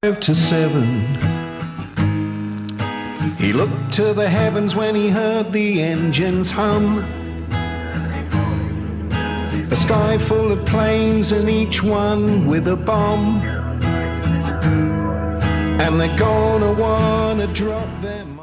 To 7. He looked to the heavens when he heard the engines hum. A sky full of planes and each one with a bomb. And they're gonna wanna drop them.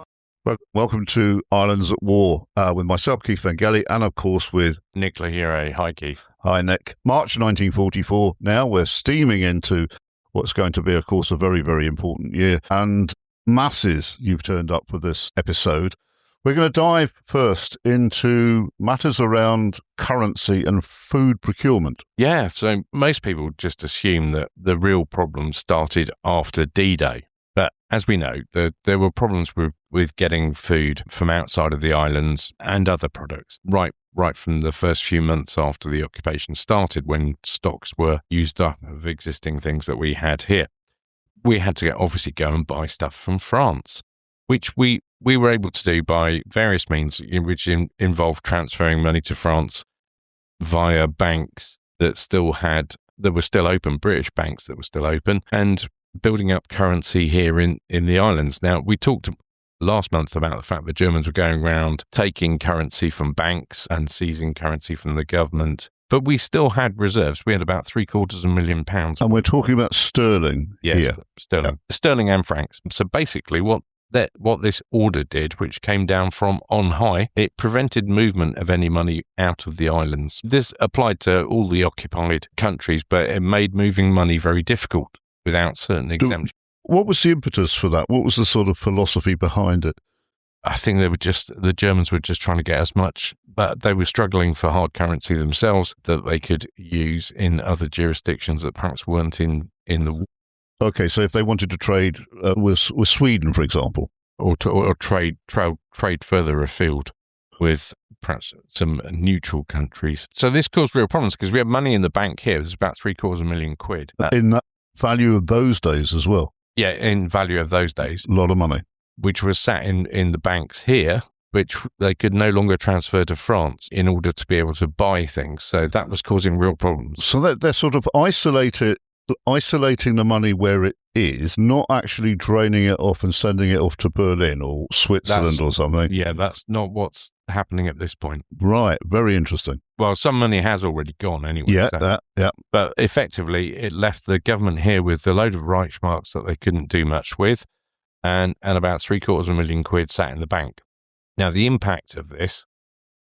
Welcome to Islands at War with myself, Keith Bengelli, and of course with Nick Lahire. Hi, Keith. Hi, Nick. March 1944. Now we're steaming into what's going to be, of course, a very, very important year. And masses you've turned up for this episode. We're going to dive first into matters around currency and food procurement. Yeah, so most people just assume that the real problem started after D-Day. But as we know, there were problems with getting food from outside of the islands and other products right from the first few months after the occupation started, when stocks were used up of existing things that we had here. We had to obviously go and buy stuff from France, which we were able to do by various means, which involved transferring money to France via banks that were still open, British banks that were still open, and building up currency here in the islands. Now, we talked last month about the fact that Germans were going around taking currency from banks and seizing currency from the government, but we still had reserves. We had about £750,000. And we're talking about sterling. Yes, here. sterling. Yeah. Sterling and francs. So basically what this order did, which came down from on high, it prevented movement of any money out of the islands. This applied to all the occupied countries, but it made moving money very difficult without certain exemptions. What was the impetus for that? What was the sort of philosophy behind it? I think the Germans were just trying to get as much, but they were struggling for hard currency themselves that they could use in other jurisdictions that perhaps weren't in the war. Okay, so if they wanted to trade with Sweden, for example, or trade further afield with perhaps some neutral countries. So this caused real problems because we had money in the bank here. There's about £750,000. In that value of those days as well. Yeah, in value of those days. A lot of money. Which was sat in the banks here, which they could no longer transfer to France in order to be able to buy things. So that was causing real problems. So they're sort of isolating the money where it is, not actually draining it off and sending it off to Berlin or Switzerland or something. Yeah, that's not what's happening at this point. Right, very interesting. Well, some money has already gone anyway. Yeah, yeah. But effectively, it left the government here with a load of Reichsmarks that they couldn't do much with, and about £750,000 sat in the bank. Now, the impact of this,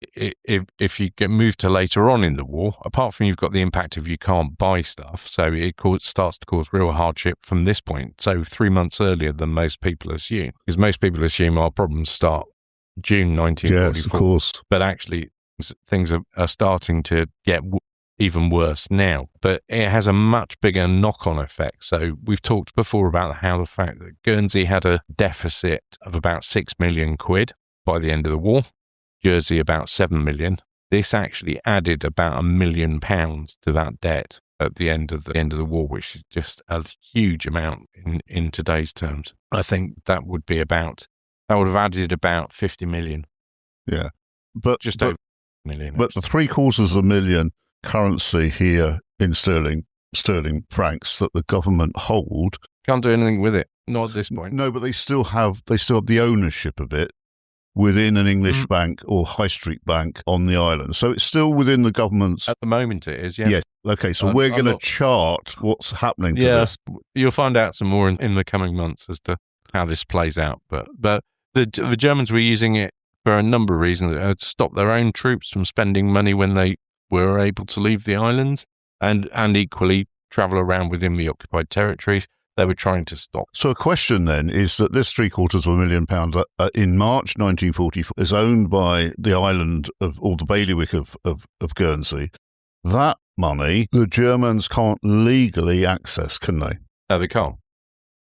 if you get moved to later on in the war, apart from you've got the impact of you can't buy stuff, so it starts to cause real hardship from this point. So 3 months earlier than most people assume, because most people assume our problems start June 1944. Yes, of course. But actually, things are starting to get even worse now. But it has a much bigger knock-on effect. So we've talked before about how the fact that Guernsey had a deficit of about £6 million by the end of the war. Jersey about 7 million. This actually added about £1 million to that debt at the end of the war, which is just a huge amount in today's terms. I think that would have added about 50 million. Yeah, but over a million. But the £750,000 currency here in sterling francs that the government hold can't do anything with it. Not at this point. No, but they still have the ownership of it within an English bank or high street bank on the island. So it's still within the government's... At the moment it is, yeah. Yes. Okay, so we're going to chart what's happening to this. You'll find out some more in the coming months as to how this plays out. But the Germans were using it for a number of reasons. To stop their own troops from spending money when they were able to leave the islands, and equally travel around within the occupied territories. They were trying to stop. So a question then is that this £750,000 in March 1944 is owned by the island or the bailiwick of Guernsey. That money the Germans can't legally access, can they? No, they can't.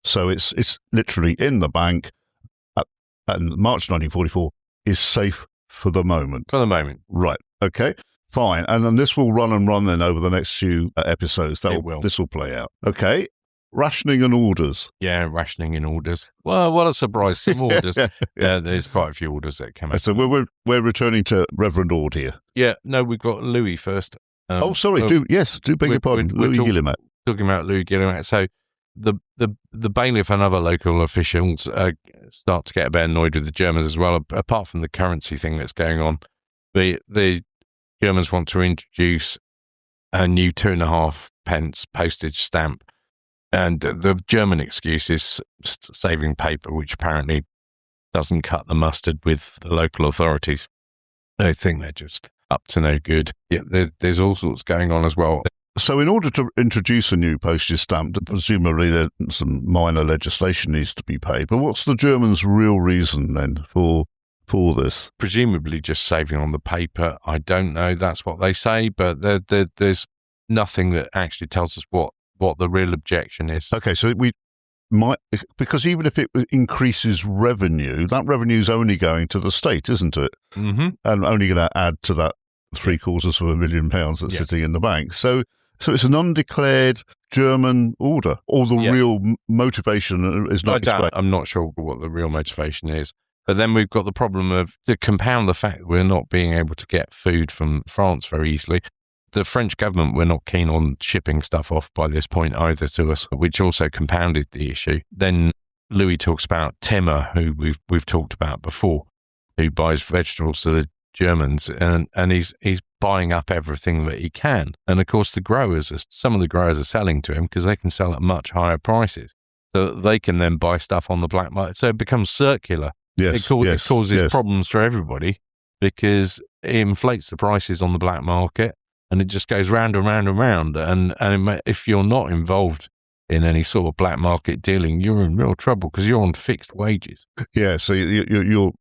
So it's literally in the bank, and March 1944 is safe for the moment. For the moment. Right. Okay. Fine. And then this will run then over the next few episodes. This will play out. Okay. Rationing and orders. Yeah, rationing and orders. Well, what a surprise. Some orders. Yeah, there's quite a few orders that come out. So we're returning to Reverend Ord here. Yeah, no, we've got Louis first. Sorry. Do beg your pardon. Louis Guillemette. Talking about Louis Guillemette. So the bailiff and other local officials start to get a bit annoyed with the Germans as well. Apart from the currency thing that's going on, the Germans want to introduce a new 2.5 pence postage stamp, and the German excuse is saving paper, which apparently doesn't cut the mustard with the local authorities. They think they're just up to no good. Yeah, there's all sorts going on as well. So in order to introduce a new postage stamp, presumably there some minor legislation needs to be paid. But what's the Germans' real reason then for this? Presumably just saving on the paper. I don't know. That's what they say, but there's nothing that actually tells us what the real objection is. Okay, so we might, because even if it increases revenue, that revenue is only going to the state, isn't it? Mm-hmm. And only going to add to that £750,000 that's sitting in the bank. So it's an undeclared German order, or the real motivation is not explained. I'm not sure what the real motivation is. But then we've got the problem of, to compound the fact that we're not being able to get food from France very easily, the French government were not keen on shipping stuff off by this point either to us, which also compounded the issue. Then Louis talks about Timmer, who we've talked about before, who buys vegetables to the Germans, and he's buying up everything that he can. And of course, some of the growers are selling to him because they can sell at much higher prices, so that they can then buy stuff on the black market. So it becomes circular. Yes, it causes problems for everybody because it inflates the prices on the black market. And it just goes round and round and round. And if you're not involved in any sort of black market dealing, you're in real trouble because you're on fixed wages. Yeah, so you're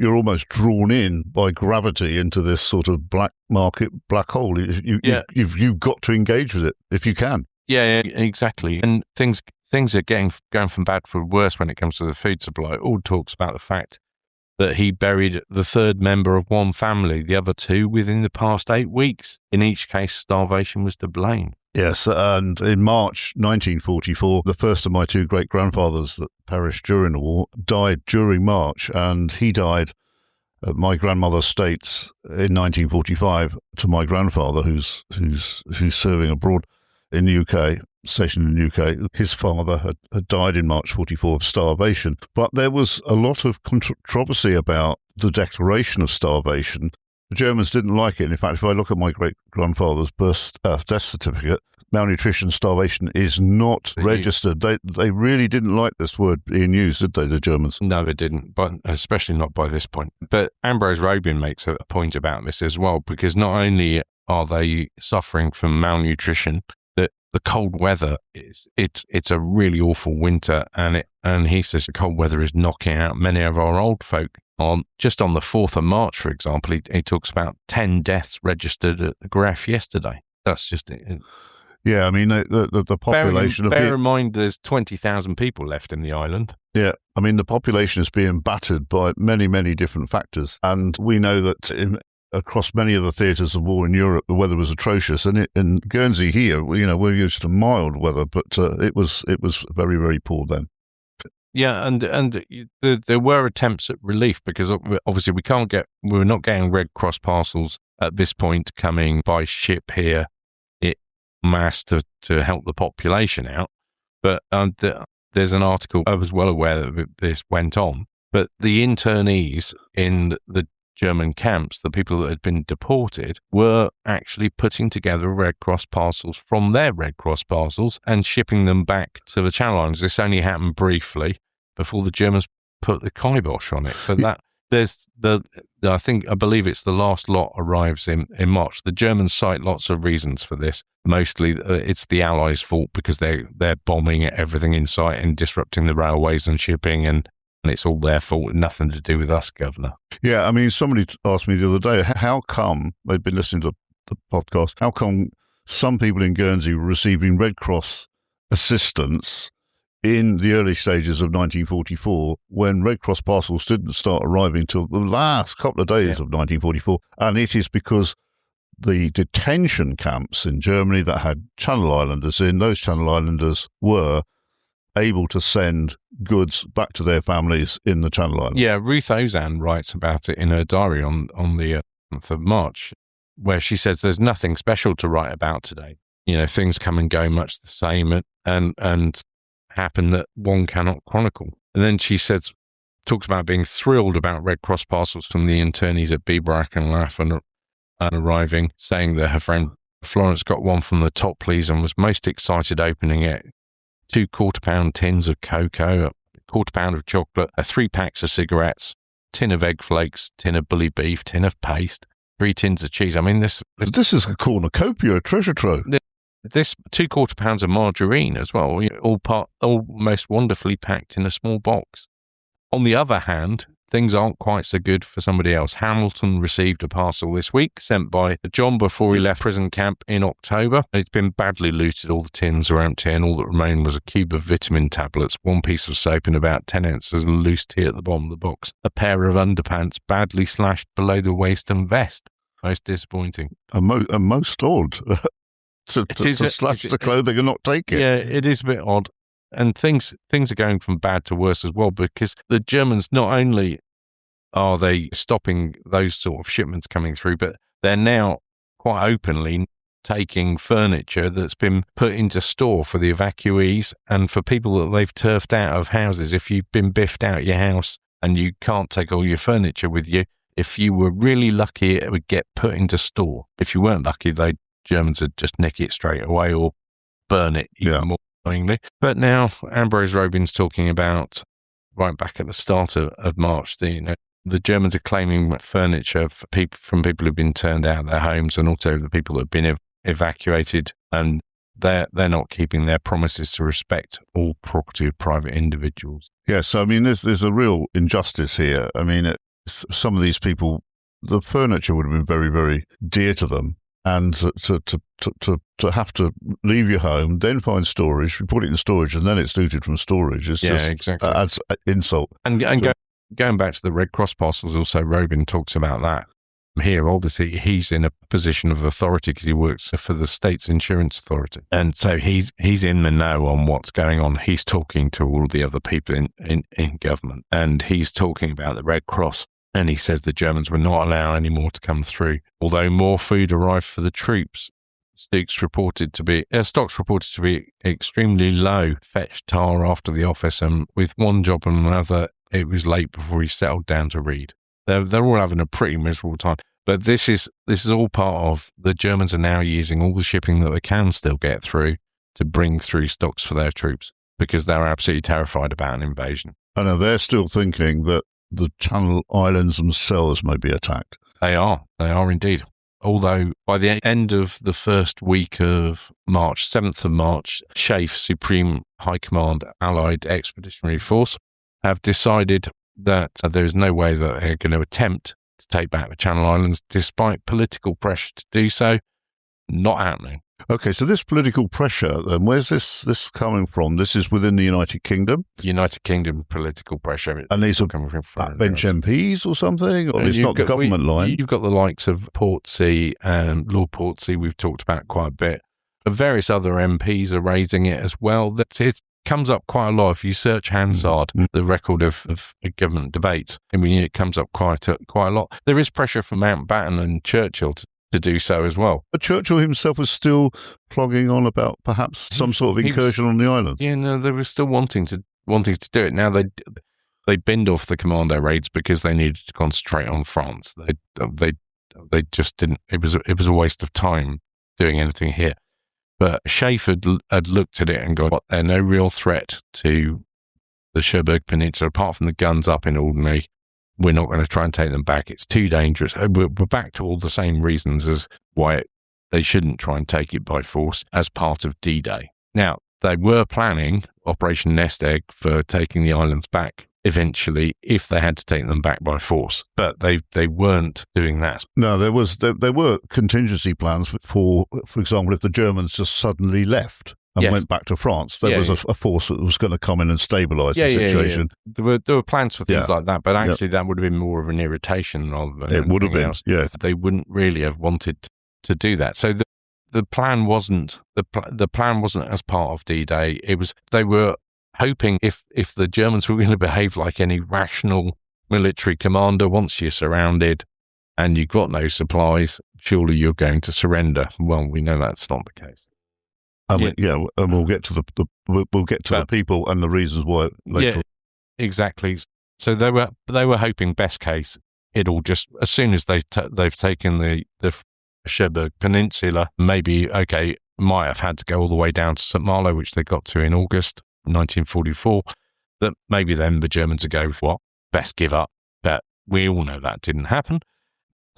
almost drawn in by gravity into this sort of black market black hole. You've got to engage with it if you can. Yeah, exactly. And things are going from bad for worse when it comes to the food supply. It all talks about the fact that he buried the third member of one family, the other two within the past 8 weeks. In each case, starvation was to blame. Yes, and in March 1944, the first of my two great-grandfathers that perished during the war died during March, and he died at my grandmother's states in 1945 to my grandfather, who's serving abroad in the UK, stationed in the UK. His father had died in March 44 of starvation. But there was a lot of controversy about the declaration of starvation. The Germans didn't like it. In fact, if I look at my great-grandfather's death certificate, malnutrition, starvation is not registered. They really didn't like this word being used, did they, the Germans? No, they didn't, but especially not by this point. But Ambrose Robin makes a point about this as well, because not only are they suffering from malnutrition, the cold weather it's a really awful winter, and he says the cold weather is knocking out many of our old folk. Just on the 4th of March, for example, he talks about 10 deaths registered at the Gref yesterday. That's just it. Yeah, I mean, the population... Bear in mind, there's 20,000 people left in the island. Yeah, I mean, the population is being battered by many, many different factors. And we know that across many of the theatres of war in Europe, the weather was atrocious. And in Guernsey here, we're used to mild weather, but it was very, very poor then. Yeah, and there were attempts at relief, because obviously we're not getting Red Cross parcels at this point coming by ship here mass to help the population out. But there's an article, I was well aware that this went on, but the internees in the German camps, the people that had been deported, were actually putting together Red Cross parcels from their Red Cross parcels and shipping them back to the Channel Islands. This only happened briefly before the Germans put the kibosh on it. So that there's I believe it's the last lot arrives in March. The Germans cite lots of reasons for this. Mostly it's the Allies' fault because they're bombing everything in sight and disrupting the railways and shipping, and it's all their fault, nothing to do with us, Governor. Yeah, I mean, somebody asked me the other day, how come, they'd been listening to the podcast, how come some people in Guernsey were receiving Red Cross assistance in the early stages of 1944 when Red Cross parcels didn't start arriving until the last couple of days of 1944. And it is because the detention camps in Germany that had Channel Islanders in, those Channel Islanders were able to send goods back to their families in the Channel Islands. Yeah, Ruth Ozanne writes about it in her diary on the 10th of March, where she says there's nothing special to write about today. Things come and go much the same, and happened that one cannot chronicle. And then she talks about being thrilled about Red Cross parcels from the internees at Bibarak and Laff and arriving, saying that her friend Florence got one from the top please and was most excited opening it. 2 quarter-pound tins of cocoa, a quarter-pound of chocolate, 3 packs of cigarettes, tin of egg flakes, tin of bully beef, tin of paste, 3 tins of cheese. I mean, this is a cornucopia, a treasure trove. This 2 quarter-pounds of margarine as well, all most wonderfully packed in a small box. On the other hand, things aren't quite so good for somebody else. Hamilton received a parcel this week sent by John before he left prison camp in October. It's been badly looted. All the tins are empty and all that remained was a cube of vitamin tablets, 1 piece of soap and about 10 ounces of loose tea at the bottom of the box. A pair of underpants badly slashed below the waist and vest. Most disappointing. And most odd to slash the clothing and not take it. Yeah, it is a bit odd. And things are going from bad to worse as well, because the Germans, not only are they stopping those sort of shipments coming through, but they're now quite openly taking furniture that's been put into store for the evacuees and for people that they've turfed out of houses. If you've been biffed out your house and you can't take all your furniture with you, if you were really lucky, it would get put into store. If you weren't lucky, Germans would just nick it straight away or burn it even more. But now Ambrose Robin's talking about, right back at the start of March, the Germans are claiming furniture from people who've been turned out of their homes and also the people that have been evacuated, and they're not keeping their promises to respect all property of private individuals. Yes, I mean, there's a real injustice here. I mean, some of these people, the furniture would have been very, very dear to them. And to have to leave your home, then find storage, put it in storage, and then it's looted from storage. It's just exactly. Adds insult. And going back to the Red Cross parcels, also Robin talks about that. Here, obviously, he's in a position of authority because he works for the state's insurance authority, and so he's in the know on what's going on. He's talking to all the other people in government, and he's talking about the Red Cross. And he says the Germans will not allow any more to come through. Although more food arrived for the troops, stocks reported to be extremely low. Fetched Tar after the office, and with one job and another, it was late before he settled down to read. They're all having a pretty miserable time. But this is all part of the Germans are now using all the shipping that they can still get through to bring through stocks for their troops because they're absolutely terrified about an invasion. I know they're still thinking that the Channel Islands themselves may be attacked. They are indeed. Although by the end of the first week of March, 7th of March, SHAEF, Supreme High Command Allied Expeditionary Force, have decided that there is no way that they're going to attempt to take back the Channel Islands, despite political pressure to do so. Not happening. Okay, so this political pressure, then, where's this coming from? This is within the United Kingdom? United Kingdom political pressure. And these are coming from backbench MPs or something? Or it's not the government line? You've got the likes of Portsea and Lord Portsea, we've talked about quite a bit. Various other MPs are raising it as well. It comes up quite a lot. If you search Hansard, the record of government debates, I mean, it comes up quite a lot. There is pressure from Mountbatten and Churchill to do so as well. But Churchill himself was still plogging on about perhaps some sort of incursion on the islands. Yeah, no, they were still wanting to do it. Now they binned off the commando raids because they needed to concentrate on France. They just didn't. It was a waste of time doing anything here. But SHAEF had looked at it and gone, they're no real threat to the Cherbourg Peninsula apart from the guns up in Alderney. We're not going to try and take them back. It's too dangerous. We're back to all the same reasons as why they shouldn't try and take it by force as part of D-Day. Now, they were planning Operation Nest Egg for taking the islands back eventually if they had to take them back by force. But they weren't doing that. No, there were contingency plans for example, if the Germans just suddenly left and went back to France, there was a force that was going to come in and stabilise the situation. Yeah. There were plans for things like that, but actually that would have been more of an irritation rather than it would have been else. Yeah, they wouldn't really have wanted to do that. So the plan wasn't as part of D-Day. It was they were hoping if the Germans were going to behave like any rational military commander, once you're surrounded and you've got no supplies, surely you're going to surrender. Well, we know that's not the case. I mean, and we'll get to we'll get to the people and the reasons why later. Yeah, exactly. So they were hoping best case it'll just, as soon as they've taken the Cherbourg Peninsula, maybe might have had to go all the way down to St Malo, which they got to in August 1944. That maybe then the Germans would go, what, best give up. But we all know that didn't happen.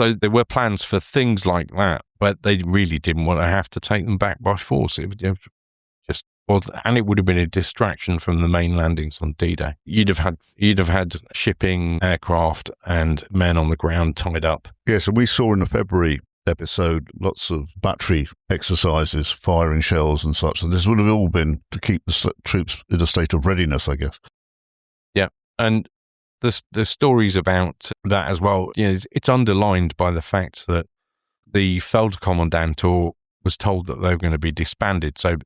So there were plans for things like that, but they really didn't want to have to take them back by force. It would just was, and it would have been a distraction from the main landings on D-Day. You'd have had shipping, aircraft, and men on the ground tied up. Yeah, so we saw in the February episode lots of battery exercises, firing shells and such. And this would have all been to keep the troops in a state of readiness, I guess. Yeah, and the stories about that as well, it's underlined by the fact that the Feldkommandantur was told that they were going to be disbanded. So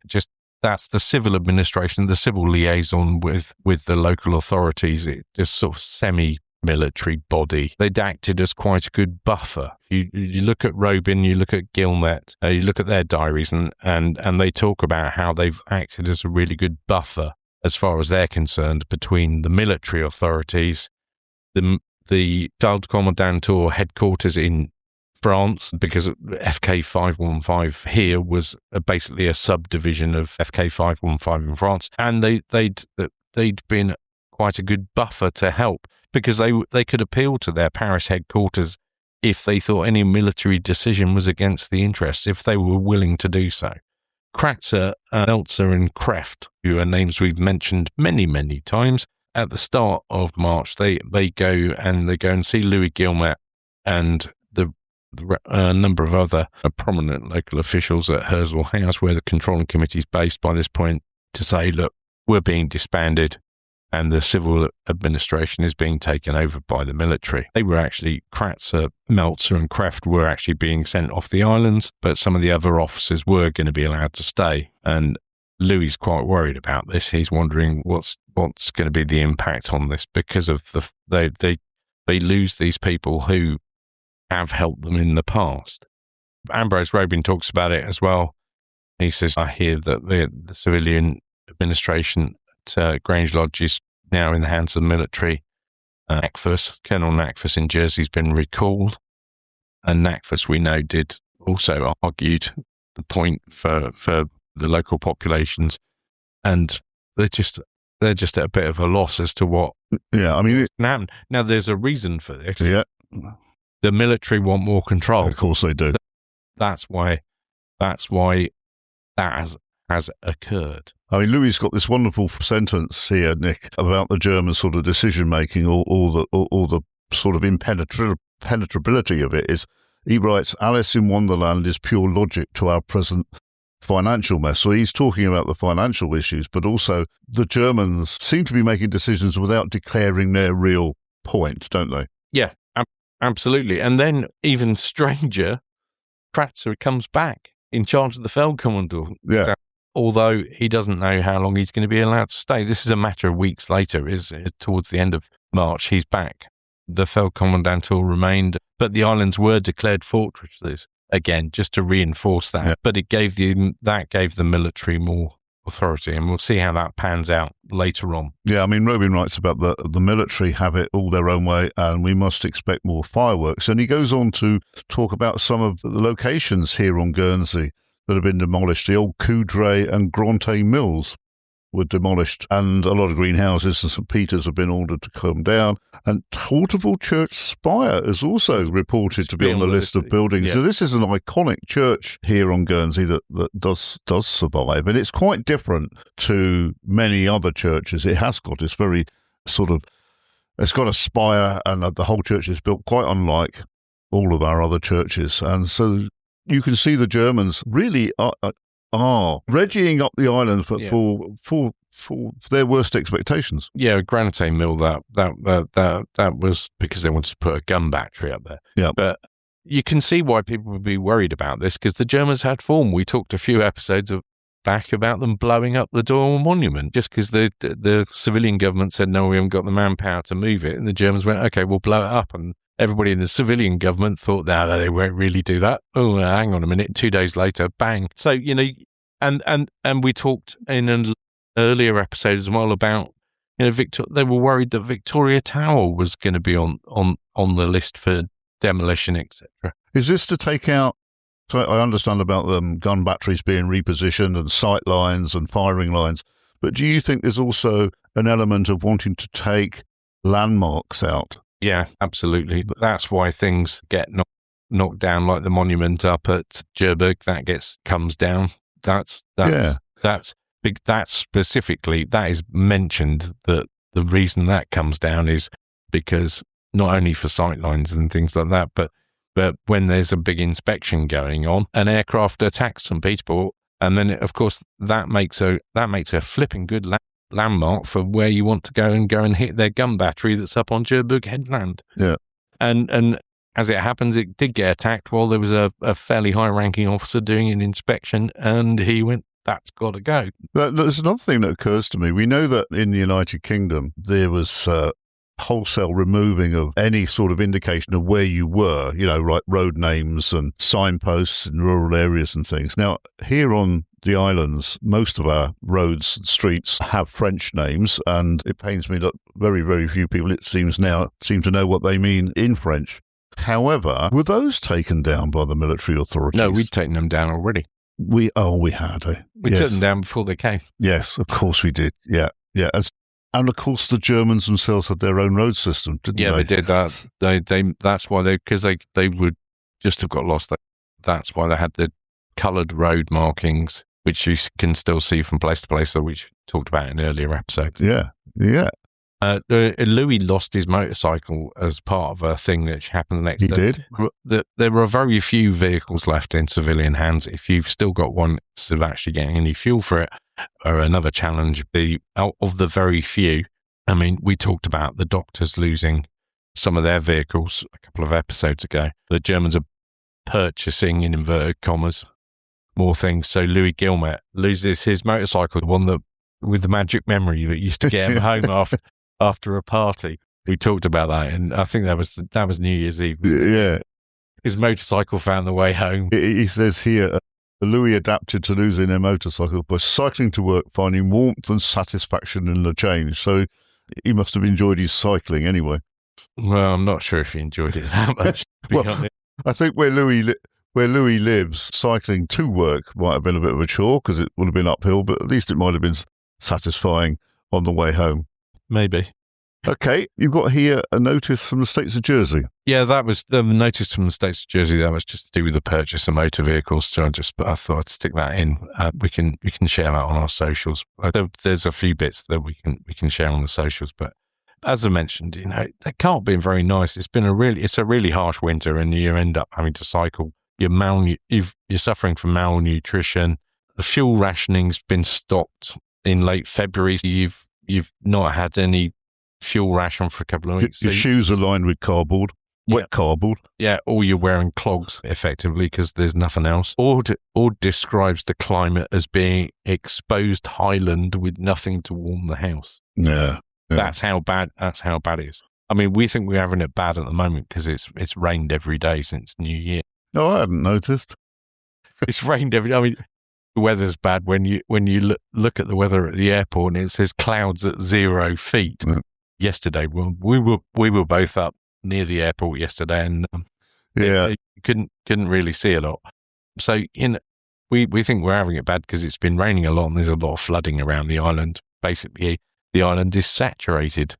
that's the civil administration, the civil liaison with the local authorities. It just sort of semi-military body. They'd acted as quite a good buffer. You look at Robin, you look at Gilmet, you look at their diaries, and they talk about how they've acted as a really good buffer as far as they're concerned, between the military authorities, the Feldkommandantur headquarters in France, because FK 515 here was basically a subdivision of FK 515 in France, and they'd been quite a good buffer to help, because they could appeal to their Paris headquarters if they thought any military decision was against the interests, if they were willing to do so. Kratzer, Meltzer and Kreft, who are names we've mentioned many, many times, at the start of March, they go and see Louis Gilmet and a number of other prominent local officials at Hersel House, where the controlling committee is based by this point, to say, look, we're being disbanded and the civil administration is being taken over by the military. They were actually, Kratzer, Meltzer and Kreft were actually being sent off the islands, but some of the other officers were going to be allowed to stay. And Louis is quite worried about this. He's wondering what's going to be the impact on this, because of they lose these people who have helped them in the past. Ambrose Robin talks about it as well. He says, I hear that the civilian administration at Grange Lodge is now in the hands of the military. Colonel Nakfus in Jersey has been recalled, and Nakfus, we know, did also argued the point for the local populations, and they're just at a bit of a loss as to what. Yeah, I mean, now there's a reason for this. Yeah, the military want more control. Of course they do. That's why that has occurred. I mean, Louis got this wonderful sentence here, Nick, about the German sort of decision making, or the sort of impenetrability of it. Is he writes, Alice in Wonderland is pure logic to our present financial mess. So he's talking about the financial issues, but also the Germans seem to be making decisions without declaring their real point, don't they? Yeah, absolutely. And then, even stranger, Kratzer comes back in charge of the Feldkommando. Yeah. So, although he doesn't know how long he's going to be allowed to stay. This is a matter of weeks later. Is towards the end of March, he's back. The Feldkommandantur remained, but the islands were declared fortresses. Again, just to reinforce that. Yeah. But it gave the military more authority, and we'll see how that pans out later on. Yeah, I mean, Robin writes about the military have it all their own way, and we must expect more fireworks. And he goes on to talk about some of the locations here on Guernsey that have been demolished. The old Coudray and Granté mills were demolished, and a lot of greenhouses and St Peter's have been ordered to come down. And Torteval Church Spire is also reported to be on the list of buildings. Yeah. So this is an iconic church here on Guernsey that does survive, and it's quite different to many other churches. It has got this very sort of, it's got a spire, and the whole church is built quite unlike all of our other churches. And so you can see the Germans really are readying up the island for their worst expectations. Yeah, a Granite mill that was because they wanted to put a gun battery up there. Yeah, but you can see why people would be worried about this, because the Germans had form. We talked a few episodes back about them blowing up the Doyle Monument, just because the civilian government said no, we haven't got the manpower to move it, and the Germans went, okay, we'll blow it up, and everybody in the civilian government thought, no, they won't really do that. Oh, hang on a minute. 2 days later, bang. So, And we talked in an earlier episode as well about, they were worried that Victoria Tower was going to be on the list for demolition, etc. Is this to take out? So I understand about gun batteries being repositioned and sight lines and firing lines, but do you think there's also an element of wanting to take landmarks out? Yeah, absolutely. That's why things get knocked down, like the monument up at Jerburg comes down. That's big. That's specifically, that is mentioned, that the reason that comes down is because not only for sight lines and things like that, but when there's a big inspection going on, an aircraft attacks St. Peterborough, and then of course that makes a flipping good landmark for where you want to go and hit their gun battery that's up on Jerburg Headland. Yeah, and as it happens, it did get attacked while there was a fairly high-ranking officer doing an inspection, and he went, "That's got to go." There's another thing that occurs to me. We know that in the United Kingdom there was wholesale removing of any sort of indication of where you were, like road names and signposts in rural areas and things. Now, here on the islands, most of our roads and streets have French names, and it pains me that very, very few people, it seems now, seem to know what they mean in French. However, were those taken down by the military authorities? No, we'd taken them down already. We had. We took them down before they came. Yes, of course we did. Yeah. And of course, the Germans themselves had their own road system, didn't they? Yeah, they did that. That's why because they would just have got lost. That's why they had the coloured road markings, which you can still see from place to place, which we talked about in earlier episodes. Yeah. Louis lost his motorcycle as part of a thing that happened the next day. He did? There are very few vehicles left in civilian hands. If you've still got one, of actually getting any fuel for it, or another challenge. Of the very few, I mean, we talked about the doctors losing some of their vehicles a couple of episodes ago. The Germans are purchasing, in inverted commas, more things. So Louis Guillemette loses his motorcycle, the one that with the magic memory that used to get him home after a party. We talked about that, and I think that was New Year's Eve. Yeah, his motorcycle found the way home. He says here, Louis adapted to losing their motorcycle by cycling to work, finding warmth and satisfaction in the change. So he must have enjoyed his cycling anyway. Well, I'm not sure if he enjoyed it that much, to be honest. I think where Louis lives, cycling to work might have been a bit of a chore because it would have been uphill, but at least it might have been satisfying on the way home. Maybe. Okay, you've got here a notice from the States of Jersey. Yeah, that was the notice from the States of Jersey. That was just to do with the purchase of motor vehicles. So I thought I'd stick that in. We can share that on our socials. There's a few bits that we can share on the socials, but as I mentioned, they can't be very nice. It's a really harsh winter, and you end up having to cycle. You're suffering from malnutrition. The fuel rationing's been stopped in late February. You've not had any fuel ration for a couple of weeks. Your shoes are lined with cardboard, wet cardboard. Yeah, or you're wearing clogs, effectively, because there's nothing else. Or describes the climate as being exposed highland with nothing to warm the house. Yeah. That's how bad it is. I mean, we think we're having it bad at the moment because it's rained every day since New Year. No, I hadn't noticed. It's rained every day. I mean, the weather's bad when you look at the weather at the airport and it says clouds at 0 feet. Yeah. Yesterday, we were both up near the airport yesterday, and you couldn't really see a lot. So we think we're having it bad because it's been raining a lot and there's a lot of flooding around the island. Basically, the island is saturated.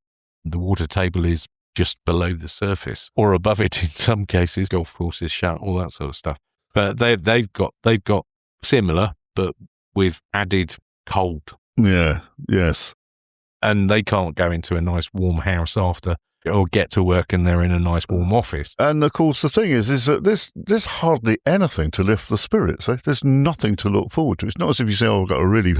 The water table is just below the surface or above it in some cases. Golf courses shut, all that sort of stuff. But they've got similar, but with added cold. Yeah. Yes. And they can't go into a nice warm house after, or get to work and they're in a nice warm office. And of course, the thing is that there's hardly anything to lift the spirits. There's nothing to look forward to. It's not as if you say, "Oh, I've got a really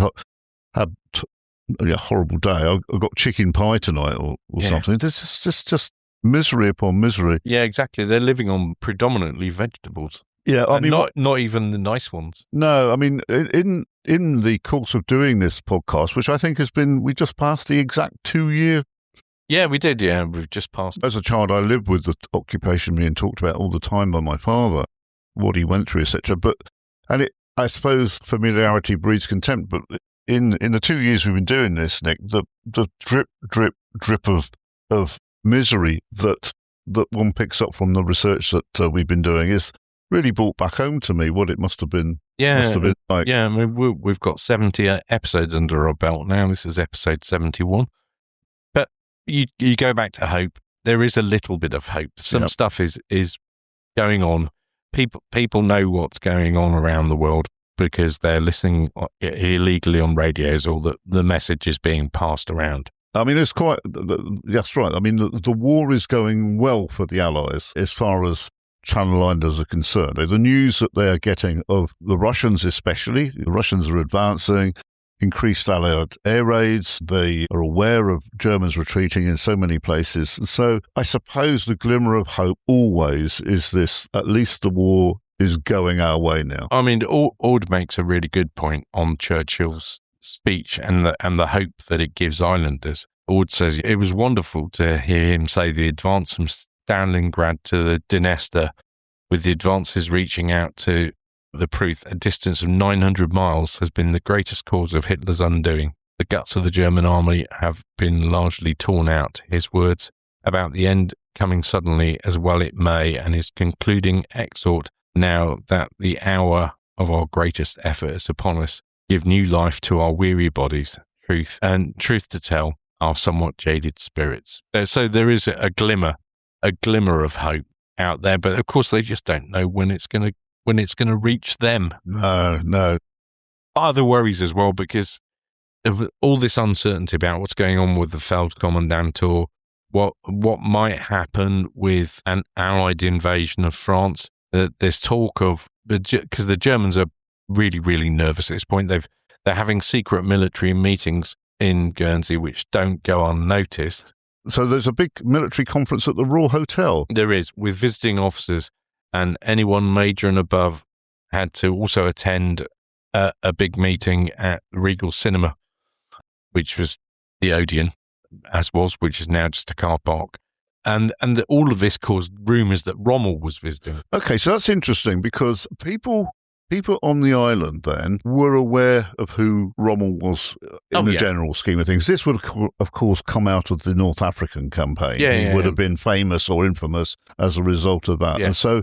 horrible day. I've got chicken pie tonight," or something. This is just misery upon misery. Yeah, exactly. They're living on predominantly vegetables. Yeah, I mean, not even the nice ones. No, I mean, in the course of doing this podcast, which I think we just passed the exact 2-year. Yeah, we did. Yeah, we've just passed. As a child, I lived with the occupation being talked about all the time by my father, what he went through, etc. I suppose familiarity breeds contempt, but in the 2 years we've been doing this, Nick, the drip of misery that one picks up from the research that we've been doing is really brought back home to me what it must have been. Must have been like. Yeah, I mean, we've got 70 episodes under our belt now. This is episode 71. But you go back to hope. There is a little bit of hope. Some stuff is going on. People know what's going on around the world because they're listening illegally on radios, or the message is being passed around. I mean, it's quite. That's right. I mean, the war is going well for the Allies as far as Channel Islanders are concerned. The news that they are getting of the Russians, especially, the Russians are advancing. Increased Allied air raids. They are aware of Germans retreating in so many places. So I suppose the glimmer of hope always is this: at least the war is going our way now. I mean, Ord makes a really good point on Churchill's speech and the hope that it gives islanders. Ord says it was wonderful to hear him say the advance from Stalingrad to the Dniester, with the advances reaching out to the Pruth, a distance of 900 miles, has been the greatest cause of Hitler's undoing. The guts of the German army have been largely torn out. His words about the end coming suddenly as well it may, and his concluding exhort, now that the hour of our greatest effort is upon us, give new life to our weary bodies, truth to tell, our somewhat jaded spirits. So there is a glimmer of hope out there, but of course they just don't know when it's going to reach them. No. Other worries as well, because of all this uncertainty about what's going on with the Feldkommandantur, what might happen with an Allied invasion of France. There's talk of, because the Germans are really, really nervous at this point. They're having secret military meetings in Guernsey which don't go unnoticed. So there's a big military conference at the Royal Hotel. There is, with visiting officers, and anyone major and above had to also attend a big meeting at the Regal Cinema, which was the Odeon, which is now just a car park. And all of this caused rumours that Rommel was visiting. Okay, so that's interesting, because people on the island then were aware of who Rommel was in the general scheme of things. This would, of course, come out of the North African campaign. He would have been famous or infamous as a result of that. Yeah. And so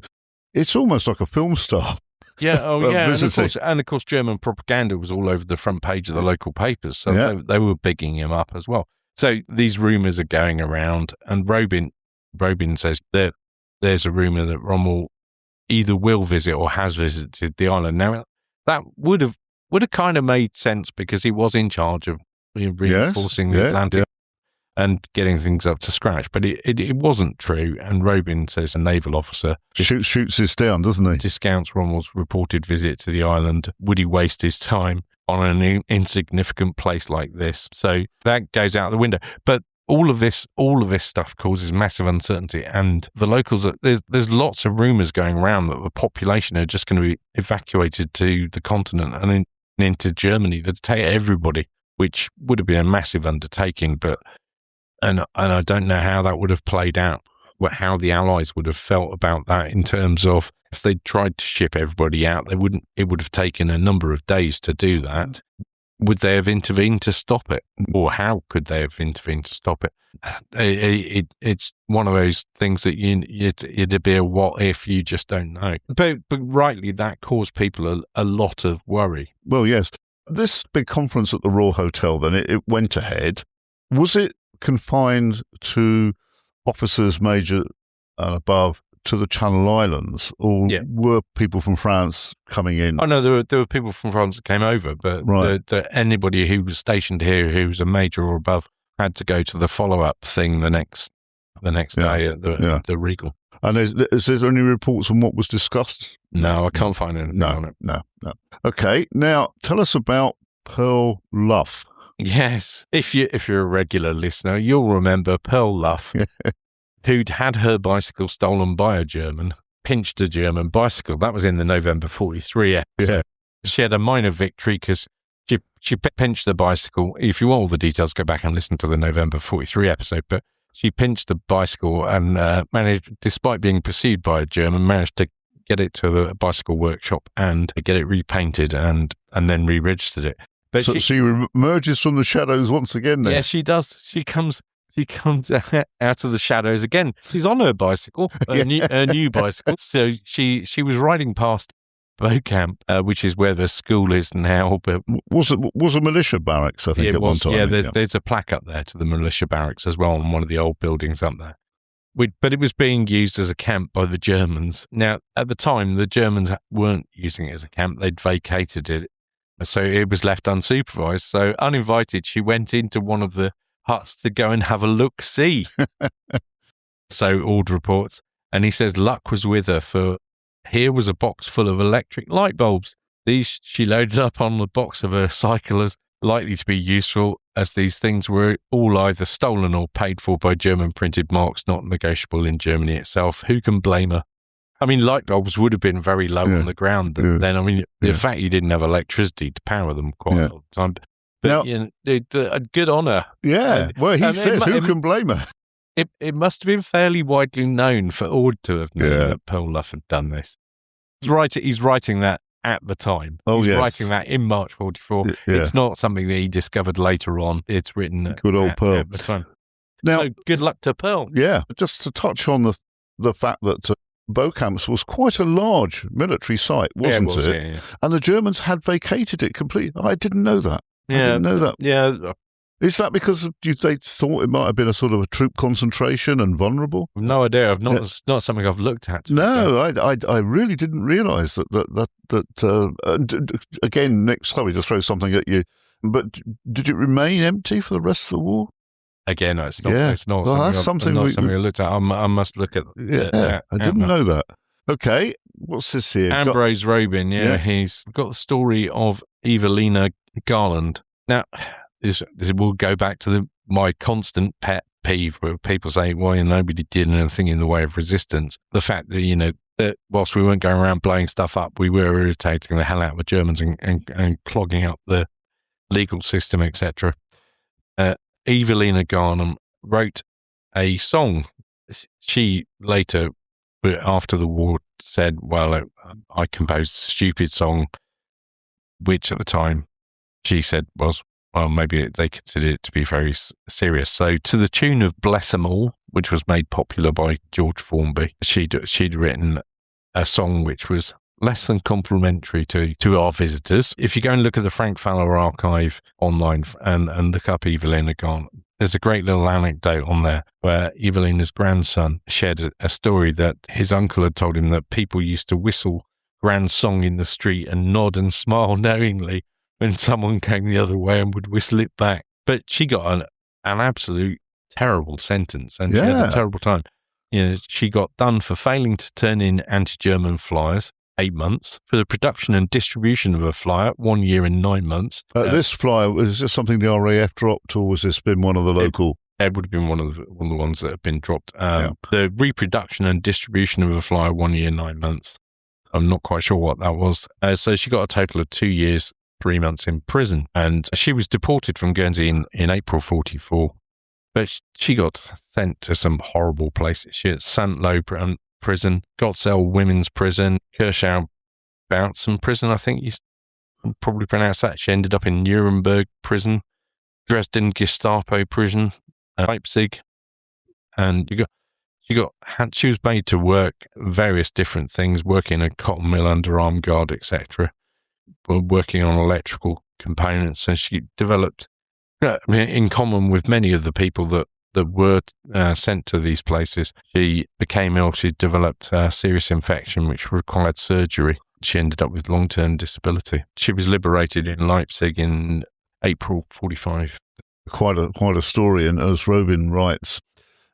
it's almost like a film star. Yeah, and of course, German propaganda was all over the front page of the local papers, so they were bigging him up as well. So these rumours are going around, and Robin says that there's a rumour that Rommel either will visit or has visited the island. Now, that would have kind of made sense, because he was in charge of reinforcing the Atlantic and getting things up to scratch. But it wasn't true, and Robin says a naval officer shoots this down, doesn't he? Discounts Rommel's reported visit to the island. Would he waste his time on an insignificant place like this? So that goes out the window. But all of this stuff causes massive uncertainty, and the locals, there's lots of rumours going around that the population are just going to be evacuated to the continent and into Germany to take everybody, which would have been a massive undertaking. But and I don't know how that would have played out, how the Allies would have felt about that, in terms of if they tried to ship everybody out, it would have taken a number of days to do that. Would they have intervened to stop it? Or how could they have intervened to stop it? It's one of those things that it'd be a what if, you just don't know. But rightly, that caused people a lot of worry. Well, yes. This big conference at the Royal Hotel, then, it went ahead. Was it confined to officers major and above to the Channel Islands, or were people from France coming in? Oh no, there were people from France that came over, but anybody who was stationed here who was a major or above had to go to the follow-up thing the next day at the Regal. And is there any reports on what was discussed? No, I can't find anything on it. No. Okay, now tell us about Pearl Luff. Yes, if you're a regular listener, you'll remember Pearl Luff, who'd had her bicycle stolen by a German, pinched a German bicycle. That was in the November 43 episode. Yeah. She had a minor victory because she pinched the bicycle. If you want all the details, go back and listen to the November 43 episode. But she pinched the bicycle and managed, despite being pursued by a German, managed to get it to a bicycle workshop and get it repainted and then re-registered it. But so she emerges from the shadows once again then? Yeah, she does. She comes out of the shadows again. She's on her bicycle, her new bicycle. So she was riding past Beaucamp, which is where the school is now. But was a militia barracks, I think, at one time. Yeah, there's a plaque up there to the militia barracks as well on one of the old buildings up there. But it was being used as a camp by the Germans. Now, at the time, the Germans weren't using it as a camp. They'd vacated it. So it was left unsupervised. So uninvited, she went into one of the huts to go and have a look-see. So Ord reports. And he says luck was with her, for here was a box full of electric light bulbs. These she loaded up on the box of her cycle as likely to be useful, as these things were all either stolen or paid for by German printed marks not negotiable in Germany itself. Who can blame her? I mean, light bulbs would have been very low on the ground then. I mean, the fact you didn't have electricity to power them quite a lot of the time. But now, good on her. Yeah. Well, he says, who can blame her? It must have been fairly widely known for Ord to have known that Pearl Luff had done this. He's writing that at the time. Oh, he's writing that in March 44. Yeah. It's not something that he discovered later on. It's written good old Pearl at the time. Now, so good luck to Pearl. Yeah, just to touch on the fact that Beaucamp was quite a large military site, wasn't it? Yeah. And the Germans had vacated it completely. I didn't know that. I didn't know that. Yeah. Is that because they thought it might have been a sort of a troop concentration and vulnerable? No idea. It's not something I've looked at. No, I really didn't realise that. Again, Nick, sorry to throw something at you, but did it remain empty for the rest of the war? Again, it's not. Yeah. It's not something I looked at. I must look at. I didn't know that. Okay, what's this here? Ambrose Robin. Yeah, he's got the story of Evelina Garland. Now, this will go back to my constant pet peeve where people say, well, nobody did anything in the way of resistance. The fact that, that whilst we weren't going around blowing stuff up, we were irritating the hell out of the Germans and clogging up the legal system, etc. Evelina Garland wrote a song. She later, after the war, said, well, I composed a stupid song, which at the time she said was, well, maybe they considered it to be very serious. So to the tune of Bless 'Em All, which was made popular by George Formby, she'd written a song which was less than complimentary to our visitors. If you go and look at the Frank Fowler archive online and look up Evelina Garland, there's a great little anecdote on there where Evelina's grandson shared a story that his uncle had told him that people used to whistle Grand's song in the street and nod and smile knowingly when someone came the other way and would whistle it back. But she got an absolute terrible sentence and she had a terrible time. She got done for failing to turn in anti-German flyers, 8 months, for the production and distribution of a flyer, 1 year and 9 months. This flyer, was this something the RAF dropped, or was this been one of the local? It would have been one of the ones that have been dropped. The reproduction and distribution of a flyer, 1 year, 9 months. I'm not quite sure what that was. So she got a total of 2 years, 3 months in prison, and she was deported from Guernsey in April 44. But she got sent to some horrible places. She at St. Lo prison, Gottsell Women's Prison, Kershaw Bautzen Prison, I think you probably pronounce that. She ended up in Nuremberg Prison, Dresden Gestapo Prison, Leipzig, and she was made to work various different things, working in a cotton mill under armed guard, etc., working on electrical components, and she developed, in common with many of the people that were sent to these places, she became ill. She developed a serious infection which required surgery. She ended up with long-term disability. She was liberated in Leipzig in April 45. Quite a story, and as Robin writes,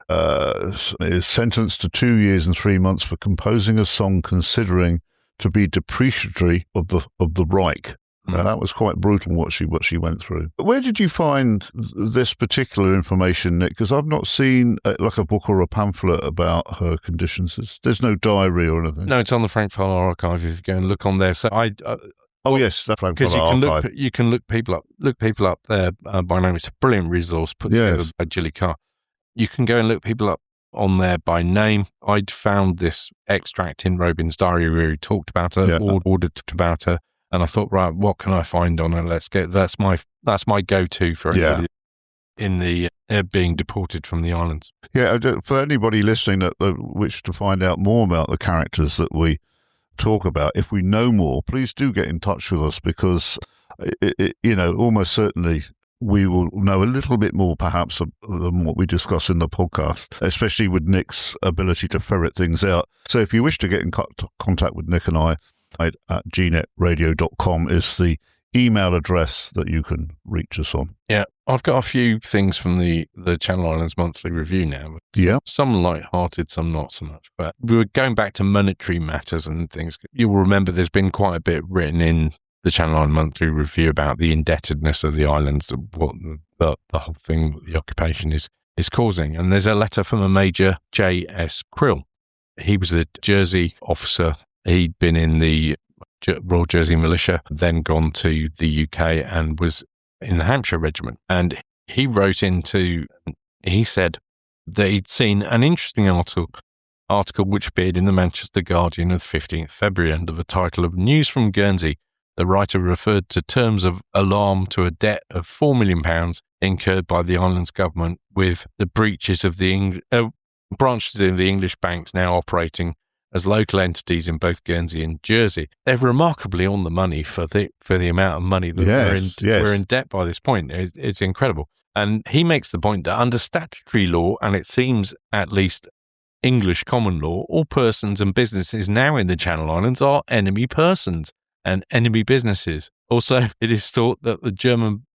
is sentenced to 2 years and 3 months for composing a song considering to be depreciatory of the Reich. Now, that was quite brutal what she went through. Where did you find this particular information, Nick? Because I've not seen like a book or a pamphlet about her conditions. There's no diary or anything. No, it's on the Frank Fowler archive. If you go and look on there, so yes, that Frank Fowler archive. You can look people up there by name. It's a brilliant resource put together by Gilly Carr. You can go and look people up on there by name. I'd found this extract in Robin's diary where he talked about her, ordered about her, and I thought, right, what can I find on her? Let's get that's my go-to for anybody in the being deported from the islands. Yeah, for anybody listening that wish to find out more about the characters that we talk about, if we know more, please do get in touch with us, because almost certainly we will know a little bit more perhaps than what we discuss in the podcast, especially with Nick's ability to ferret things out. So if you wish to get in contact with Nick and I, at gnetradio.com is the email address that you can reach us on. Yeah, I've got a few things from the Channel Islands Monthly Review now. Yeah. Some light-hearted, some not so much. But we were going back to monetary matters and things. You'll remember there's been quite a bit written in the Channel Islands Monthly Review about the indebtedness of the islands, what the whole thing, the occupation is causing. And there's a letter from a Major J.S. Krill. He was a Jersey officer. He'd been in the Royal Jersey Militia, then gone to the UK and was in the Hampshire Regiment. And he he said that he'd seen an interesting article which appeared in the Manchester Guardian of 15th February under the title of News from Guernsey. The writer referred to terms of alarm to a debt of £4 million incurred by the island's government with the breaches of the branches of the English banks now operating as local entities in both Guernsey and Jersey. They're remarkably on the money for the amount of money that we're in debt by this point. It's incredible. And he makes the point that under statutory law, and it seems at least English common law, all persons and businesses now in the Channel Islands are enemy persons and enemy businesses. Also, it is thought that the German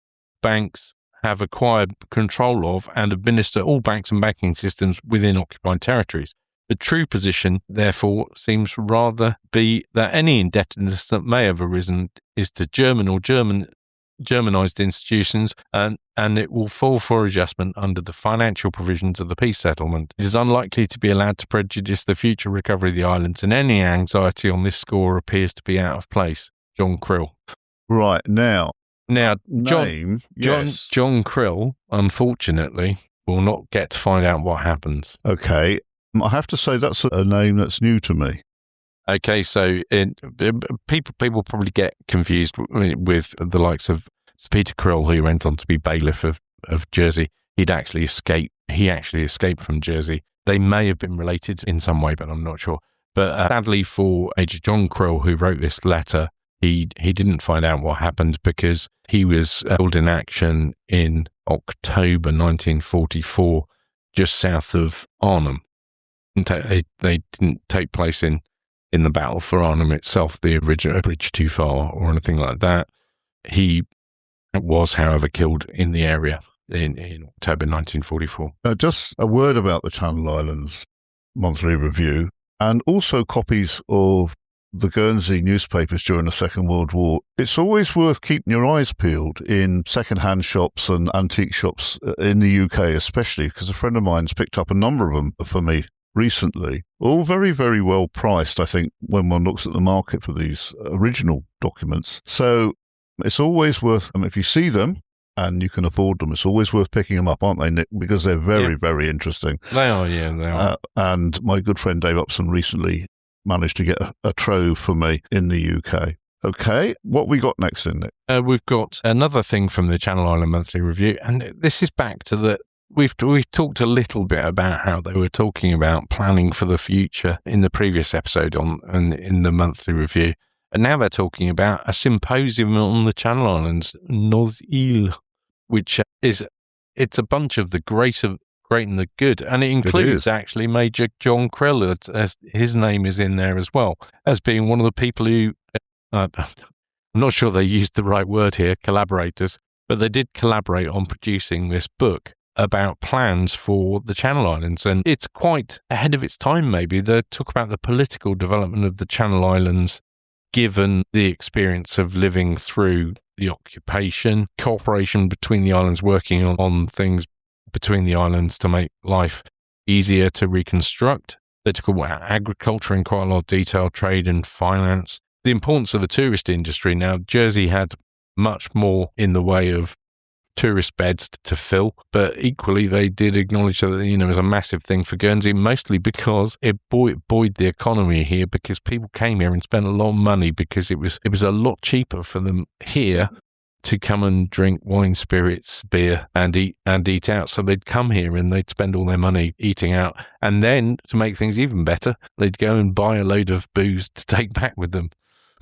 banks have acquired control of and administer all banks and banking systems within occupied territories. The true position, therefore, seems rather be that any indebtedness that may have arisen is to German or Germanized institutions, and it will fall for adjustment under the financial provisions of the peace settlement. It is unlikely to be allowed to prejudice the future recovery of the islands, and any anxiety on this score appears to be out of place. John Krill. Right, now, John Krill, unfortunately, will not get to find out what happens. Okay. I have to say that's a name that's new to me. Okay, so people probably get confused with the likes of Peter Krill, who went on to be bailiff of Jersey. He actually escaped from Jersey. They may have been related in some way, but I'm not sure. But sadly for Major John Krill, who wrote this letter, he didn't find out what happened because he was held in action in October 1944, just south of Arnhem. They didn't take place in the battle for Arnhem itself, the original Bridge Too Far or anything like that. He was, however, killed in the area in October 1944. Just a word about the Channel Islands Monthly Review, and also copies of the Guernsey newspapers during the Second World War. It's always worth keeping your eyes peeled in second-hand shops and antique shops in the UK, especially because a friend of mine's picked up a number of them for me recently, all very, very well priced, I think, when one looks at the market for these original documents. So it's always worth, if you see them and you can afford them, it's always worth picking them up, aren't they, Nick? Because they're very, very interesting. They are, yeah, they are. And my good friend Dave Upson recently managed to get a trove for me in the UK. Okay, what we got next in it? We've got another thing from the Channel Island Monthly Review, and this is back to the... We've talked a little bit about how they were talking about planning for the future in the previous episode in the monthly review, and now they're talking about a symposium on the Channel Islands, Nos Îles, which it's a bunch of the great and the good, and it includes actually Major John Krill, as his name is in there as well, as being one of the people who I'm not sure they used the right word here, collaborators, but they did collaborate on producing this book about plans for the Channel Islands, and it's quite ahead of its time. Maybe they talk about the political development of the Channel Islands given the experience of living through the occupation, cooperation between the islands, working on things between the islands to make life easier to reconstruct. They talk about agriculture in quite a lot of detail, trade and finance, the importance of the tourist industry. Now, Jersey had much more in the way of tourist beds to fill, but equally they did acknowledge that it was a massive thing for Guernsey, mostly because it buoyed the economy here, because people came here and spent a lot of money, because it was a lot cheaper for them here to come and drink wine, spirits, beer, and eat out. So they'd come here and they'd spend all their money eating out, and then to make things even better, they'd go and buy a load of booze to take back with them.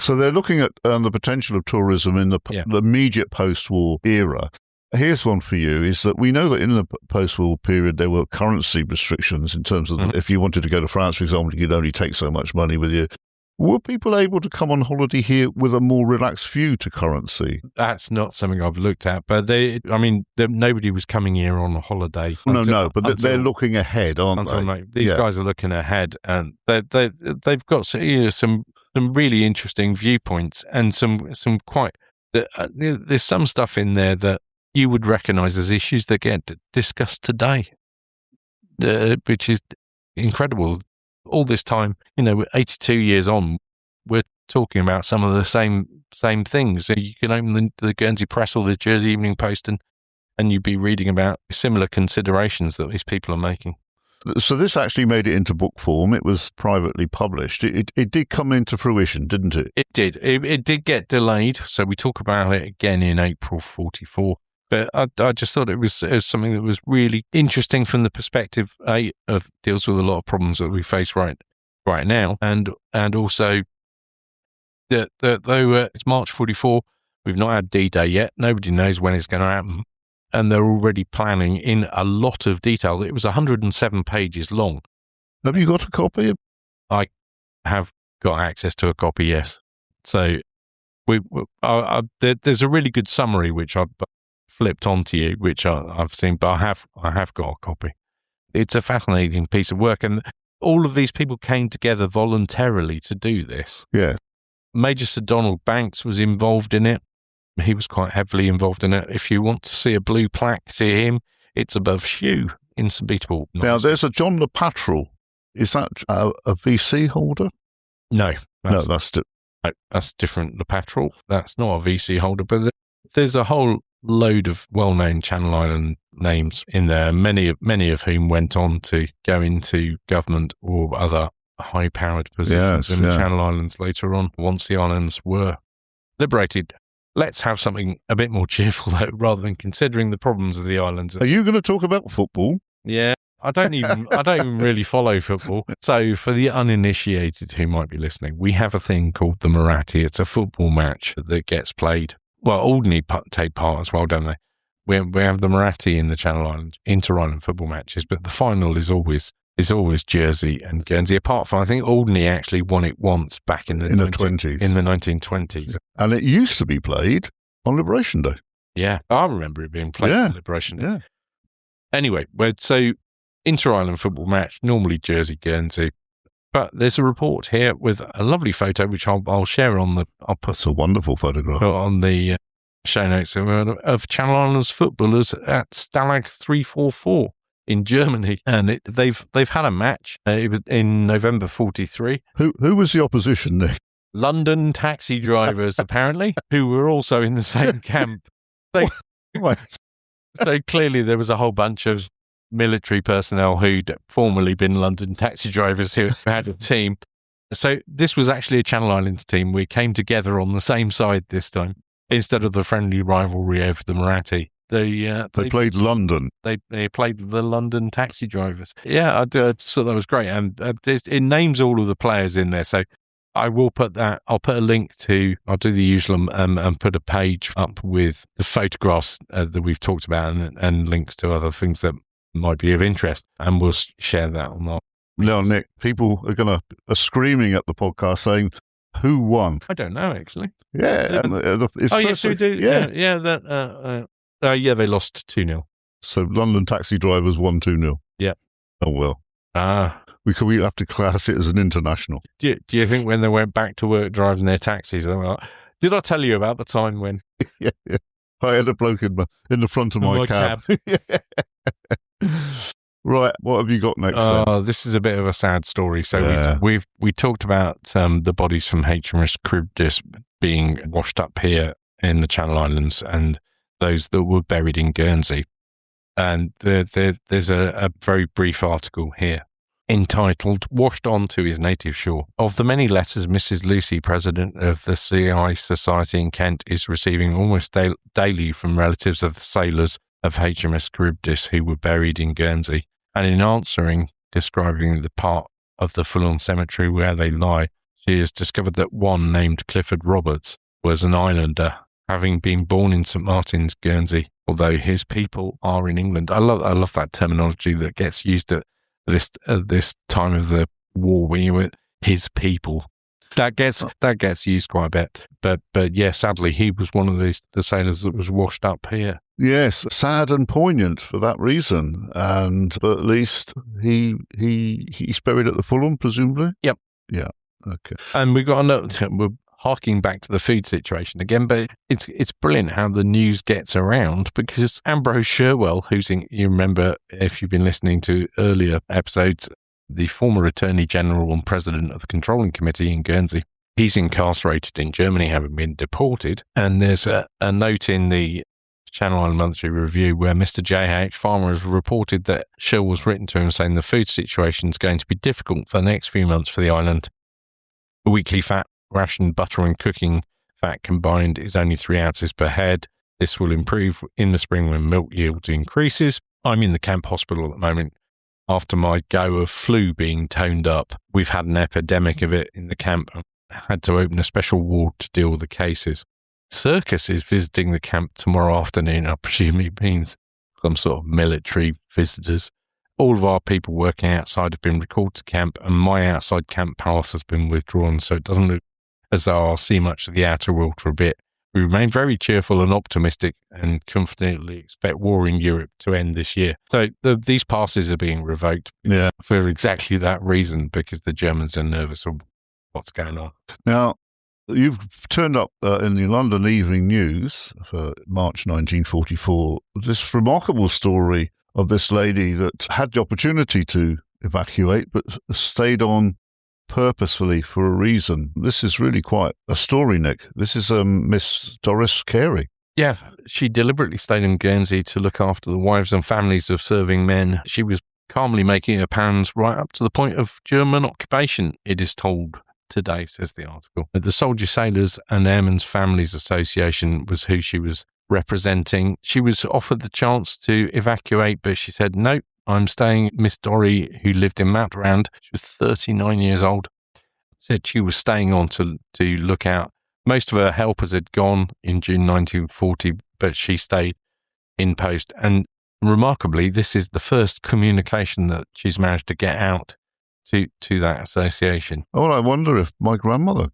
So they're looking at the potential of tourism in the immediate post-war era. Here's one for you, is that we know that in the post-war period there were currency restrictions in terms of if you wanted to go to France, for example, you could only take so much money with you. Were people able to come on holiday here with a more relaxed view to currency? That's not something I've looked at, but nobody was coming here on a holiday. But they're looking ahead, aren't they? These guys are looking ahead, and they've got some really interesting viewpoints, and some quite. There's some stuff in there that you would recognise as issues that get discussed today, which is incredible. All this time, 82 years on, we're talking about some of the same things. You can open the Guernsey Press or the Jersey Evening Post, and you'd be reading about similar considerations that these people are making. So this actually made it into book form. It was privately published. It did come into fruition, didn't it? It did. It did get delayed, so we talk about it again in April 1944. But I just thought it was something that was really interesting from the perspective of deals with a lot of problems that we face right now, and also that though it's March 1944, we've not had D-Day yet. Nobody knows when it's going to happen, and they're already planning in a lot of detail. It was 107 pages long. Have you got a copy? I have got access to a copy, yes. So there's a really good summary which I've flipped onto you, which I've seen, but I have got a copy. It's a fascinating piece of work, and all of these people came together voluntarily to do this. Yeah. Major Sir Donald Banks was involved in it. He was quite heavily involved in it. If you want to see a blue plaque to him, it's above Shoe in St. Peterborough. Now, there's a John Le Patrel. Is that a VC holder? No. That's different. Le Patrel. That's not a VC holder, but there's a whole load of well-known Channel Island names in there, many of whom went on to go into government or other high-powered positions in the Channel Islands later on, once the islands were liberated. Let's have something a bit more cheerful, though, rather than considering the problems of the islands. Are you going to talk about football? Yeah, I don't even really follow football. So for the uninitiated who might be listening, we have a thing called the Marathi. It's a football match that gets played. Well, Alderney take part as well, don't they? We have the Marathi in the Channel Islands, inter-island football matches, but the final is always Jersey and Guernsey. Apart from, I think Alderney actually won it once back in the 20s. In the 1920s, and it used to be played on Liberation Day. Yeah, I remember it being played on Liberation Day. Yeah. Anyway, so inter-island football match, normally Jersey, Guernsey. But there's a report here with a lovely photo, which I'll share on It's a wonderful photograph on the show notes of Channel Islands footballers at Stalag 344 in Germany, and they've had a match. It was in November 1943. Who was the opposition, Nick? London taxi drivers, apparently, who were also in the same camp. So clearly there was a whole bunch of military personnel who'd formerly been London taxi drivers who had a team. So this was actually a Channel Islands team. We came together on the same side this time instead of the friendly rivalry over the Marathi. They played London. They played the London taxi drivers. Yeah, I just thought that was great, and it names all of the players in there. So I will put that. I'll put a link to. I'll do the usual and put a page up with the photographs that we've talked about and links to other things that might be of interest, and we'll share that on our. No, Nick, people are screaming at the podcast saying, "Who won?" I don't know, actually. Yeah, yes, we do. Yeah. They lost 2-0. So London taxi drivers won 2-0. Yeah. Oh well. We have to class it as an international. Do you think when they went back to work driving their taxis, they were like, "Did I tell you about the time when?" yeah. I had a bloke in the front of my cab. Right, what have you got next? This is a bit of a sad story. So we talked about the bodies from HMS Charybdis being washed up here in the Channel Islands, and those that were buried in Guernsey. And there's a very brief article here entitled "Washed On to His Native Shore." Of the many letters Mrs. Lucy, president of the Sea Society in Kent, is receiving almost daily from relatives of the sailors of HMS Charybdis who were buried in Guernsey, and in answering, describing the part of the Fulham cemetery where they lie, she has discovered that one named Clifford Roberts was an islander, having been born in St. Martin's, Guernsey, although his people are in England. I love that terminology that gets used at this time of the war, when you went, his people. That gets used quite a bit. But yeah, sadly, he was one of the sailors that was washed up here. Yes, sad and poignant for that reason. But at least he's buried at the Fulham, presumably? Yep. Yeah. Okay. And we've got another. We're harking back to the food situation again, but it's brilliant how the news gets around, because Ambrose Sherwell, you remember if you've been listening to earlier episodes, the former Attorney General and President of the Controlling Committee in Guernsey, he's incarcerated in Germany, having been deported. And there's a note in the Channel Island Monthly Review where Mr. J.H. Farmer has reported that Sherwell's written to him saying the food situation is going to be difficult for the next few months for the island. The weekly fat ration, butter and cooking fat combined is only 3 ounces per head. This will improve in the spring when milk yield increases. I'm in the camp hospital at the moment after my go of flu being toned up. We've had an epidemic of it in the camp. I had to open a special ward to deal with the cases. Circus is visiting the camp tomorrow afternoon. I presume it means some sort of military visitors. All of our people working outside have been recalled to camp, and my outside camp pass has been withdrawn, so it doesn't look as though I'll see much of the outer world for a bit. We remain very cheerful and optimistic and confidently expect war in Europe to end this year. So these passes are being revoked for exactly that reason, because the Germans are nervous of what's going on. Now, you've turned up in the London Evening News for March 1944, this remarkable story of this lady that had the opportunity to evacuate but stayed on purposefully for a reason. This is really quite a story, Nick. This is Miss Doris Carey. Yeah, she deliberately stayed in Guernsey to look after the wives and families of serving men. She was calmly making her plans right up to the point of German occupation, it is told today, says the article. The Soldier Sailors and Airmen's Families Association was who she was representing. She was offered the chance to evacuate, but she said, no, I'm staying. Miss Dorry, who lived in Mount Round, she was 39 years old, said she was staying on to look out. Most of her helpers had gone in June 1940, but she stayed in post. And remarkably, this is the first communication that she's managed to get out to that association. Oh, I wonder if my grandmother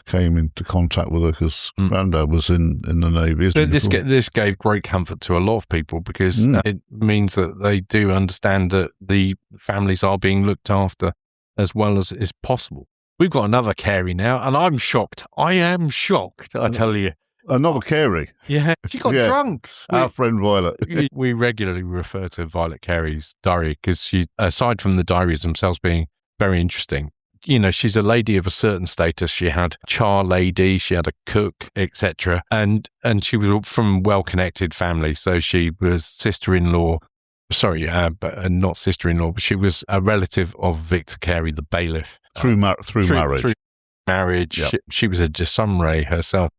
came into contact with her, because Grandad was in the Navy. But this gave great comfort to a lot of people, because it means that they do understand that the families are being looked after as well as is possible. We've got another Carey now, and I'm shocked. I am shocked, I tell you. Another Carey? Yeah, she got drunk. Our friend Violet. We regularly refer to Violet Carey's diary because she, aside from the diaries themselves being very interesting, you know, she's a lady of a certain status. She had char lady, she had a cook, etc. And she was from a well-connected family. So she was sister-in-law, not sister-in-law, but she was a relative of Victor Carey, the bailiff. Through marriage. Through marriage. Yep. She was a de Somre herself,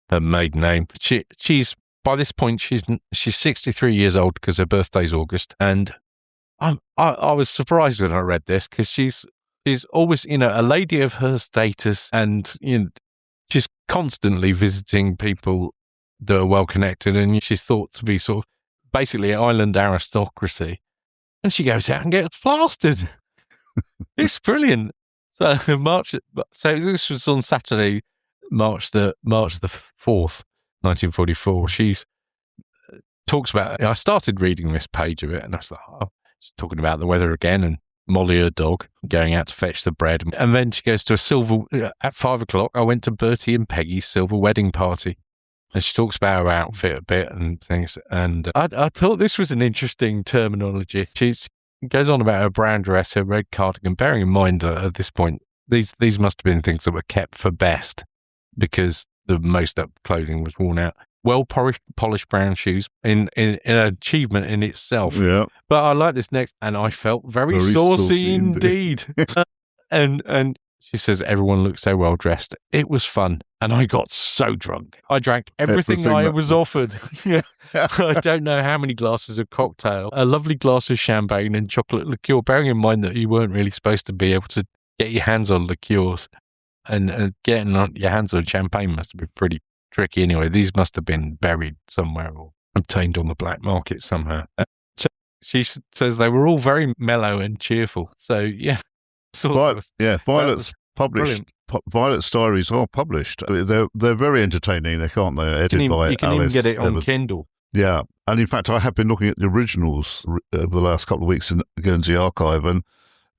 her maiden name. She's by this point, she's 63 years old because her birthday's August. And I was surprised when I read this, because she's always, you know, a lady of her status, and you know, she's constantly visiting people that are well connected, and she's thought to be sort of basically island aristocracy, and she goes out and gets plastered. It's brilliant. So this was on Saturday, March the 4th, 1944. She's talks about. I started reading this page of it, and I was like, oh. She's talking about the weather again, and Molly, her dog, going out to fetch the bread. And then she goes to at 5 o'clock, I went to Bertie and Peggy's silver wedding party. And she talks about her outfit a bit and things. And I thought this was an interesting terminology. She goes on about her brown dress, her red cardigan, bearing in mind at this point, these must have been things that were kept for best, because the most up clothing was worn out. polished brown shoes in an achievement in itself. Yeah. But I like this next, and I felt very saucy indeed. and she says, everyone looks so well dressed. It was fun. And I got so drunk. I drank everything I was offered. I don't know how many glasses of cocktail, a lovely glass of champagne and chocolate liqueur, bearing in mind that you weren't really supposed to be able to get your hands on liqueurs. And getting your hands on champagne must have been pretty tricky anyway. These must have been buried somewhere or obtained on the black market somehow. So she says they were all very mellow and cheerful. So, yeah. Violet's published. Violet's diaries are published. They're very entertaining, can't they? Edited by you can Alice even get it on Evans. Kindle. Yeah, and in fact, I have been looking at the originals over the last couple of weeks in Guernsey Archive, and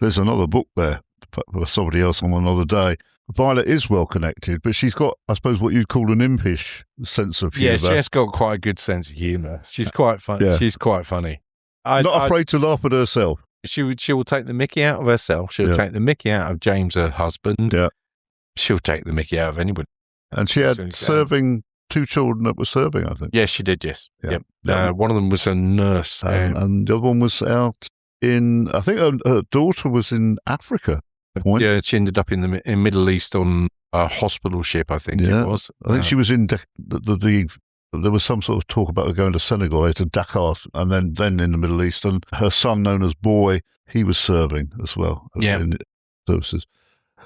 there's another book there for somebody else on another day. Violet is well connected, but she's got, I suppose, what you'd call an impish sense of humour. Yeah, she has got quite a good sense of humour. She's quite funny. Yeah. She's quite funny. Not afraid to laugh at herself. She will take the mickey out of herself. She'll take the mickey out of James, her husband. Yeah. She'll take the mickey out of anybody. And she had serving 2 children that were serving, I think. Yes, she did, yes. Yeah. Yep. One of them was a nurse. And the other one was out in, I think her daughter was in Africa. Yeah, she ended up in the Middle East on a hospital ship, I think it was. I think she was in there was some sort of talk about her going to Senegal, to Dakar, and then in the Middle East. And her son, known as Boy, he was serving as well in services.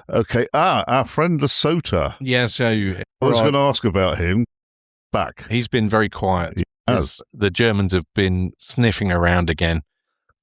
Okay. Our friend Lesotho. Yeah, so I was going to ask about him. Back. He's been very quiet. He has. The Germans have been sniffing around again,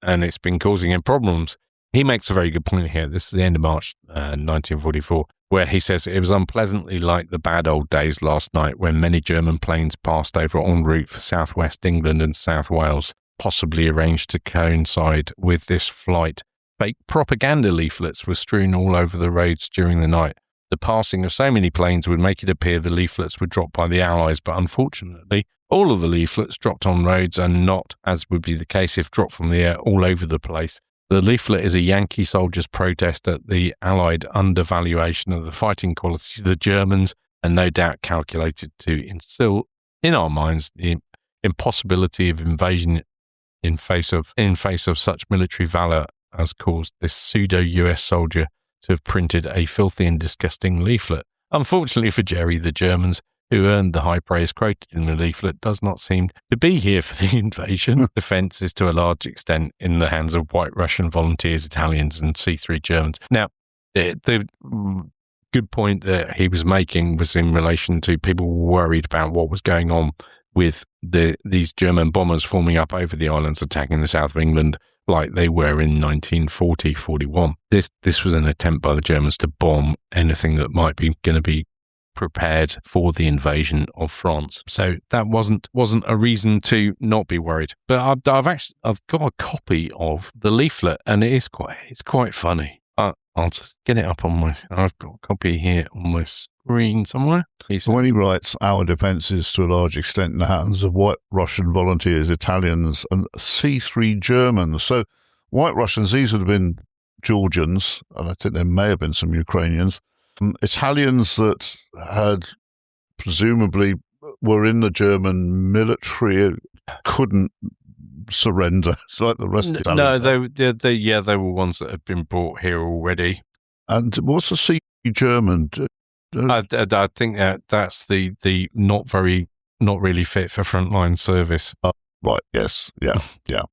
and it's been causing him problems. He makes a very good point here. This is the end of March 1944, where he says it was unpleasantly like the bad old days last night when many German planes passed over en route for southwest England and South Wales, possibly arranged to coincide with this flight. Fake propaganda leaflets were strewn all over the roads during the night. The passing of so many planes would make it appear the leaflets were dropped by the Allies, but unfortunately, all of the leaflets dropped on roads and not, as would be the case if dropped from the air, all over the place. The leaflet is a Yankee soldier's protest at the Allied undervaluation of the fighting qualities of the Germans, and no doubt calculated to instill in our minds the impossibility of invasion in face of such military valour as caused this pseudo-US soldier to have printed a filthy and disgusting leaflet. Unfortunately for Jerry, the Germans, who earned the high praise quoted in the leaflet, does not seem to be here for the invasion. Defence is to a large extent in the hands of White Russian volunteers, Italians and C3 Germans. Now, the good point that he was making was in relation to people worried about what was going on with these German bombers forming up over the islands, attacking the south of England like they were in 1940-41. This was an attempt by the Germans to bomb anything that might be going to be prepared for the invasion of France. So that wasn't a reason to not be worried. But I've got a copy of the leaflet, and it's quite funny. I'll just get it up I've got a copy here on my screen somewhere. So when he writes, our defence is to a large extent in the hands of White Russian volunteers, Italians and C3 Germans. So White Russians, these would have been Georgians, and I think there may have been some Ukrainians. Italians that had presumably were in the German military couldn't surrender. It's like the rest of the Italians. No, they were ones that had been brought here already. And what's the C German? I think that's the not really fit for frontline service. Right. Yes. Yeah.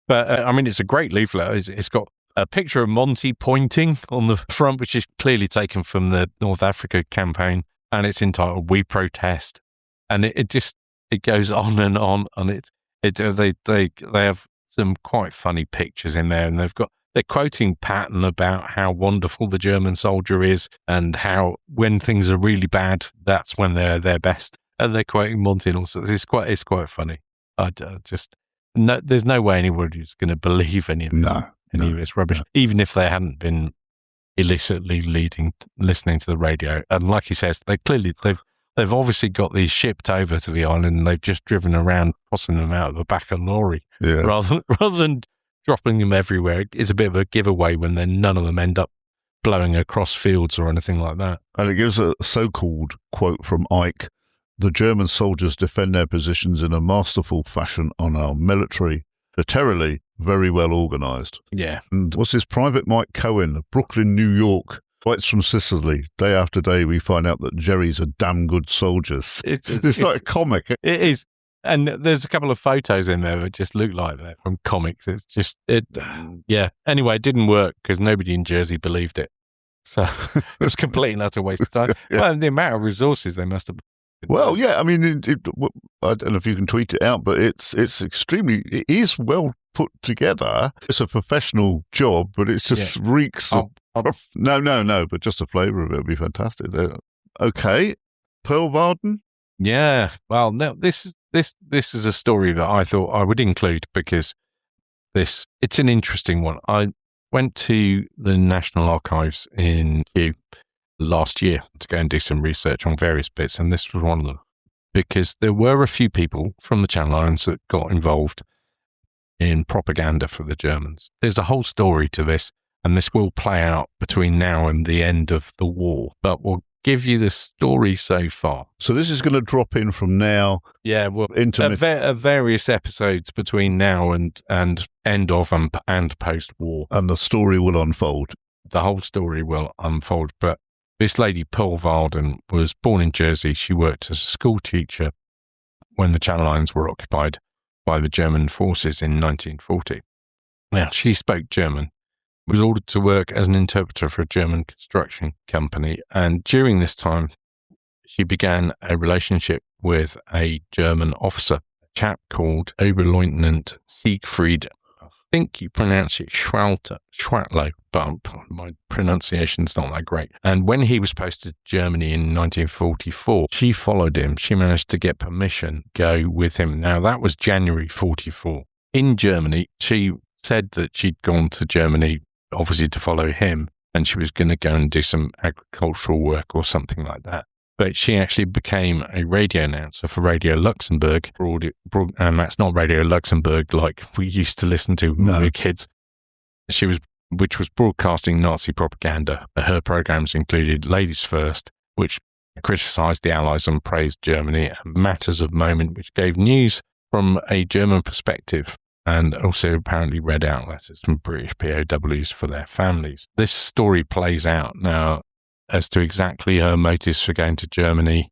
But I mean, it's a great leaflet. It's got a picture of Monty pointing on the front, which is clearly taken from the North Africa campaign, and it's entitled "We Protest," and it goes on, and they have some quite funny pictures in there, and they're quoting Patton about how wonderful the German soldier is, and how when things are really bad, that's when they're their best, and they're quoting Monty and all sorts. It's quite funny. There's no way anybody's going to believe any of this. Any of this rubbish, even if they hadn't been illicitly listening to the radio. And like he says, they've obviously got these shipped over to the island, and they've just driven around, tossing them out of the back of a lorry, rather than dropping them everywhere. It's a bit of a giveaway when then none of them end up blowing across fields or anything like that. And it gives a so-called quote from Ike The German soldiers defend their positions in a masterful fashion and are militarily very well organised. Yeah. And what's this Private Mike Cohen, Brooklyn, New York, writes from Sicily. Day after day, we find out that Jerry's a damn good soldier. It's like a comic. It is. And there's a couple of photos in there that just look like that from comics. It's just, yeah. Anyway, it didn't work because nobody in Jersey believed it. So it was complete and utter waste of time. Yeah. Well, the amount of resources they must have. Well, yeah, I mean, I don't know if you can tweet it out, but it is well put together. It's a professional job, but it just reeks of... No, but just the flavour of it would be fantastic. Okay, Pearl Varden? Yeah, well, no, this is a story that I thought I would include because it's an interesting one. I went to the National Archives in Kew last year to go and do some research on various bits, and this was one of them because there were a few people from the Channel Islands that got involved in propaganda for the Germans. There's a whole story to this, and this will play out between now and the end of the war, but we'll give you the story so far. So this is going to drop in from now. Yeah, well, various episodes between now and end of and post-war. And the story will unfold. The whole story will unfold. But this lady, Pearl Varden, was born in Jersey. She worked as a school teacher when the Channel Islands were occupied by the German forces in 1940. Now, she spoke German, was ordered to work as an interpreter for a German construction company. And during this time, she began a relationship with a German officer, a chap called Oberleutnant Siegfried. I think you pronounce it Schwartlow, but my pronunciation's not that great. And when he was posted to Germany in 1944, she followed him. She managed to get permission to go with him. Now, that was January 44. In Germany, she said that she'd gone to Germany obviously to follow him, and she was going to go and do some agricultural work or something like that. But she actually became a radio announcer for Radio Luxembourg, and that's not Radio Luxembourg like we used to listen to when we were kids. Which was broadcasting Nazi propaganda. Her programs included Ladies First, which criticised the Allies and praised Germany, and Matters of Moment, which gave news from a German perspective, and also apparently read out letters from British POWs for their families. This story plays out now as to exactly her motives for going to Germany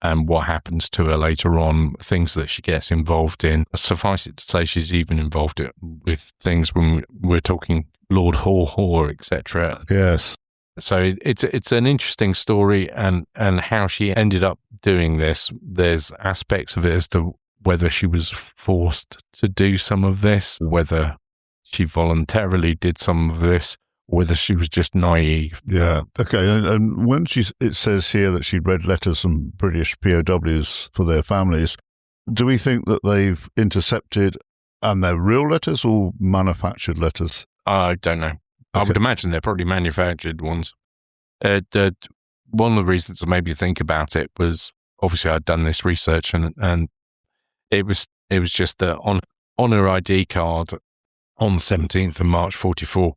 and what happens to her later on, things that she gets involved in. Suffice it to say, she's even involved with things when we're talking Lord Haw, etc. Yes. So it's an interesting story, and how she ended up doing this. There's aspects of it as to whether she was forced to do some of this, whether she voluntarily did some of this, or whether she was just naive. Yeah. Okay. And when it says here that she read letters from British POWs for their families, do we think that they've intercepted and they're real letters or manufactured letters? I don't know. Okay. I would imagine they're probably manufactured ones. One of the reasons that made me think about it was obviously I'd done this research and it was just that on her ID card on the 17th of March 44,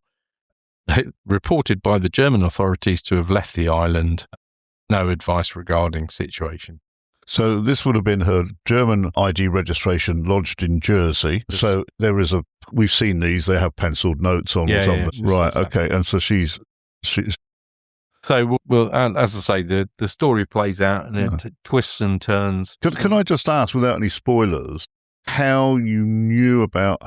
reported by the German authorities to have left the island, no advice regarding situation. So this would have been her German ID registration lodged in Jersey. So there is we've seen these, they have penciled notes on or something. Yeah, right, okay. And so she's So, well, and as I say, the story plays out and it twists and turns. Can I just ask, without any spoilers, how you knew about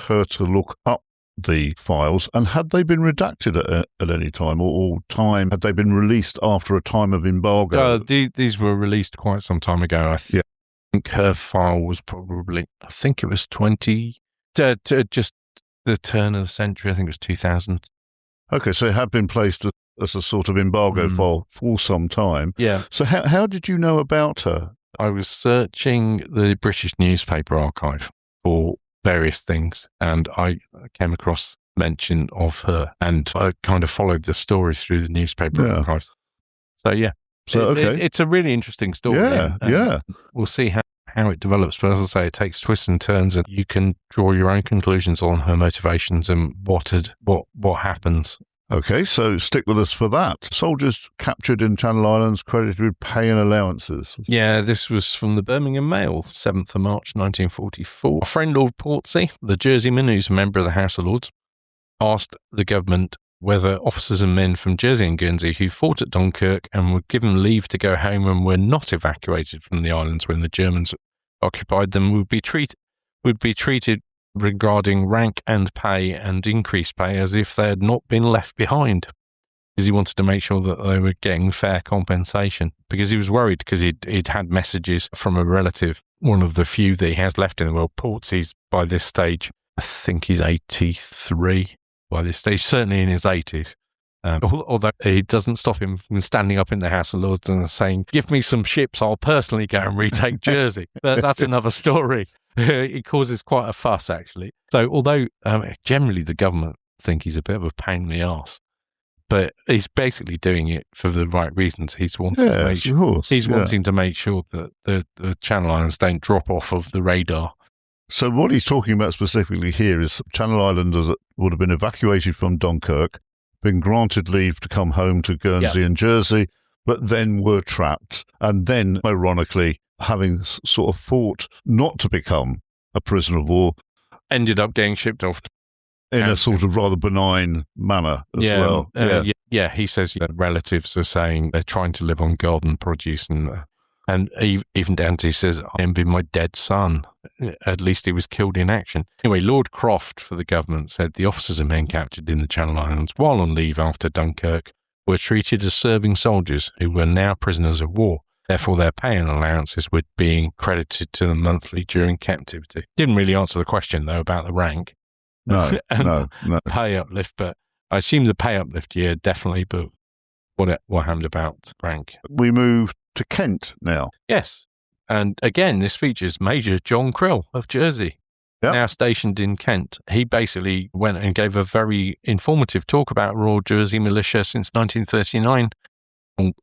her to look up the files, and had they been redacted at any time, or had they been released after a time of embargo? These were released quite some time ago. I think her file was probably, I think it was just the turn of the century. I think it was 2000. Okay, so it had been placed as a sort of embargo file for some time. Yeah. So how did you know about her? I was searching the British newspaper archive for various things, and I came across mention of her, and I kind of followed the story through the newspaper archives. So it's a really interesting story. Yeah. We'll see how it develops, but as I say, it takes twists and turns, and you can draw your own conclusions on her motivations and what happens Okay, so stick with us for that. Soldiers captured in Channel Islands credited with pay and allowances. Yeah, this was from the Birmingham Mail, 7th of March 1944. A friend, Lord Portsea, the Jerseyman who's a member of the House of Lords, asked the government whether officers and men from Jersey and Guernsey who fought at Dunkirk and were given leave to go home and were not evacuated from the islands when the Germans occupied them would be treated regarding rank and pay and increased pay as if they had not been left behind, because he wanted to make sure that they were getting fair compensation, because he was worried because he'd had messages from a relative, one of the few that he has left in the world. Portsea's by this stage, I think he's 83 by this stage, certainly in his 80s. Although it doesn't stop him from standing up in the House of Lords and saying, "Give me some ships, I'll personally go and retake Jersey." But that's another story. It causes quite a fuss, actually. So although generally the government think he's a bit of a pain in the arse, but he's basically doing it for the right reasons. He's wanting to make sure, wanting to make sure that the Channel Islands don't drop off of the radar. So what he's talking about specifically here is Channel Islanders that would have been evacuated from Dunkirk, been granted leave to come home to Guernsey and Jersey, but then were trapped. And then, ironically, having sort of fought not to become a prisoner of war, ended up getting shipped off. In a sort of rather benign manner as well. He says that relatives are saying they're trying to live on garden produce and even down to, he says, "I envy my dead son. At least he was killed in action." Anyway, Lord Croft for the government said the officers and men captured in the Channel Islands while on leave after Dunkirk were treated as serving soldiers who were now prisoners of war. Therefore, their pay and allowances were being credited to them monthly during captivity. Didn't really answer the question, though, about the rank. No. Pay uplift, but I assume the pay uplift, definitely, but what happened about rank? We move to Kent now. Yes. And again, this features Major John Krill of Jersey, now stationed in Kent. He basically went and gave a very informative talk about Royal Jersey Militia since 1939,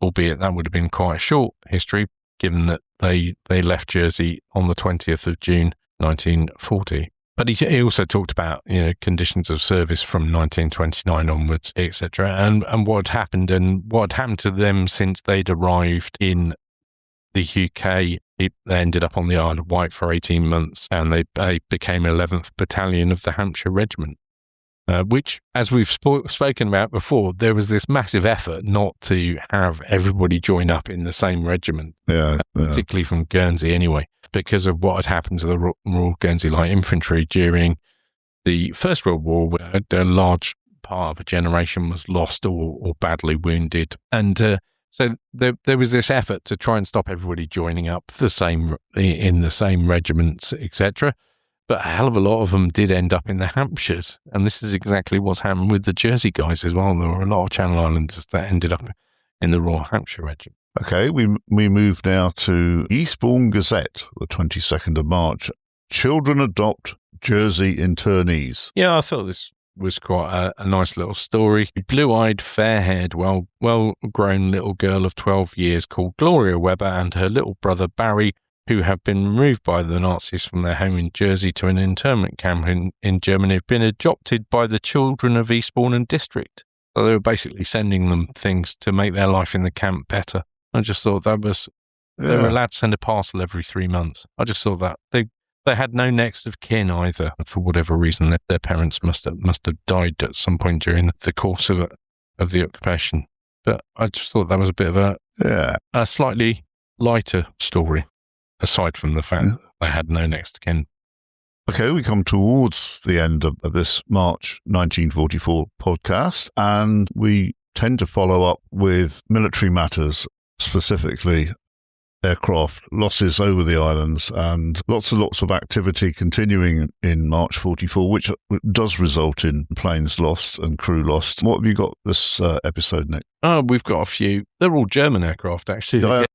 albeit that would have been quite a short history, given that they left Jersey on the 20th of June, 1940. But he also talked about conditions of service from 1929 onwards, etc., and what had happened to them since they'd arrived in the UK. They ended up on the Isle of Wight for 18 months, and they became 11th Battalion of the Hampshire Regiment, which, as we've spoken about before, there was this massive effort not to have everybody join up in the same regiment, particularly from Guernsey anyway, because of what had happened to the Royal Guernsey Light Infantry during the First World War, where a large part of a generation was lost or badly wounded. And so there was this effort to try and stop everybody joining up in the same regiments, etc. But a hell of a lot of them did end up in the Hampshires. And this is exactly what's happened with the Jersey guys as well. There were a lot of Channel Islanders that ended up in the Royal Hampshire Regiment. Okay, we move now to Eastbourne Gazette, the 22nd of March. Children adopt Jersey internees. Yeah, I thought this was quite a nice little story. A blue-eyed, fair-haired, well-grown little girl of 12 years called Gloria Webber and her little brother Barry, who have been removed by the Nazis from their home in Jersey to an internment camp in Germany, have been adopted by the children of Eastbourne and District. So they were basically sending them things to make their life in the camp better. I just thought that was... They were allowed to send a parcel every 3 months. I just thought that. They had no next of kin either. For whatever reason, their parents must have died at some point during the course of the occupation. But I just thought that was a bit of a slightly lighter story, aside from the fact that they had no next of kin. Okay, we come towards the end of this March 1944 podcast, and we tend to follow up with military matters, specifically aircraft losses over the islands, and lots and lots of activity continuing in March 44, which does result in planes lost and crew lost. What have you got this episode, Nick? Oh, we've got a few. They're all German aircraft, actually. They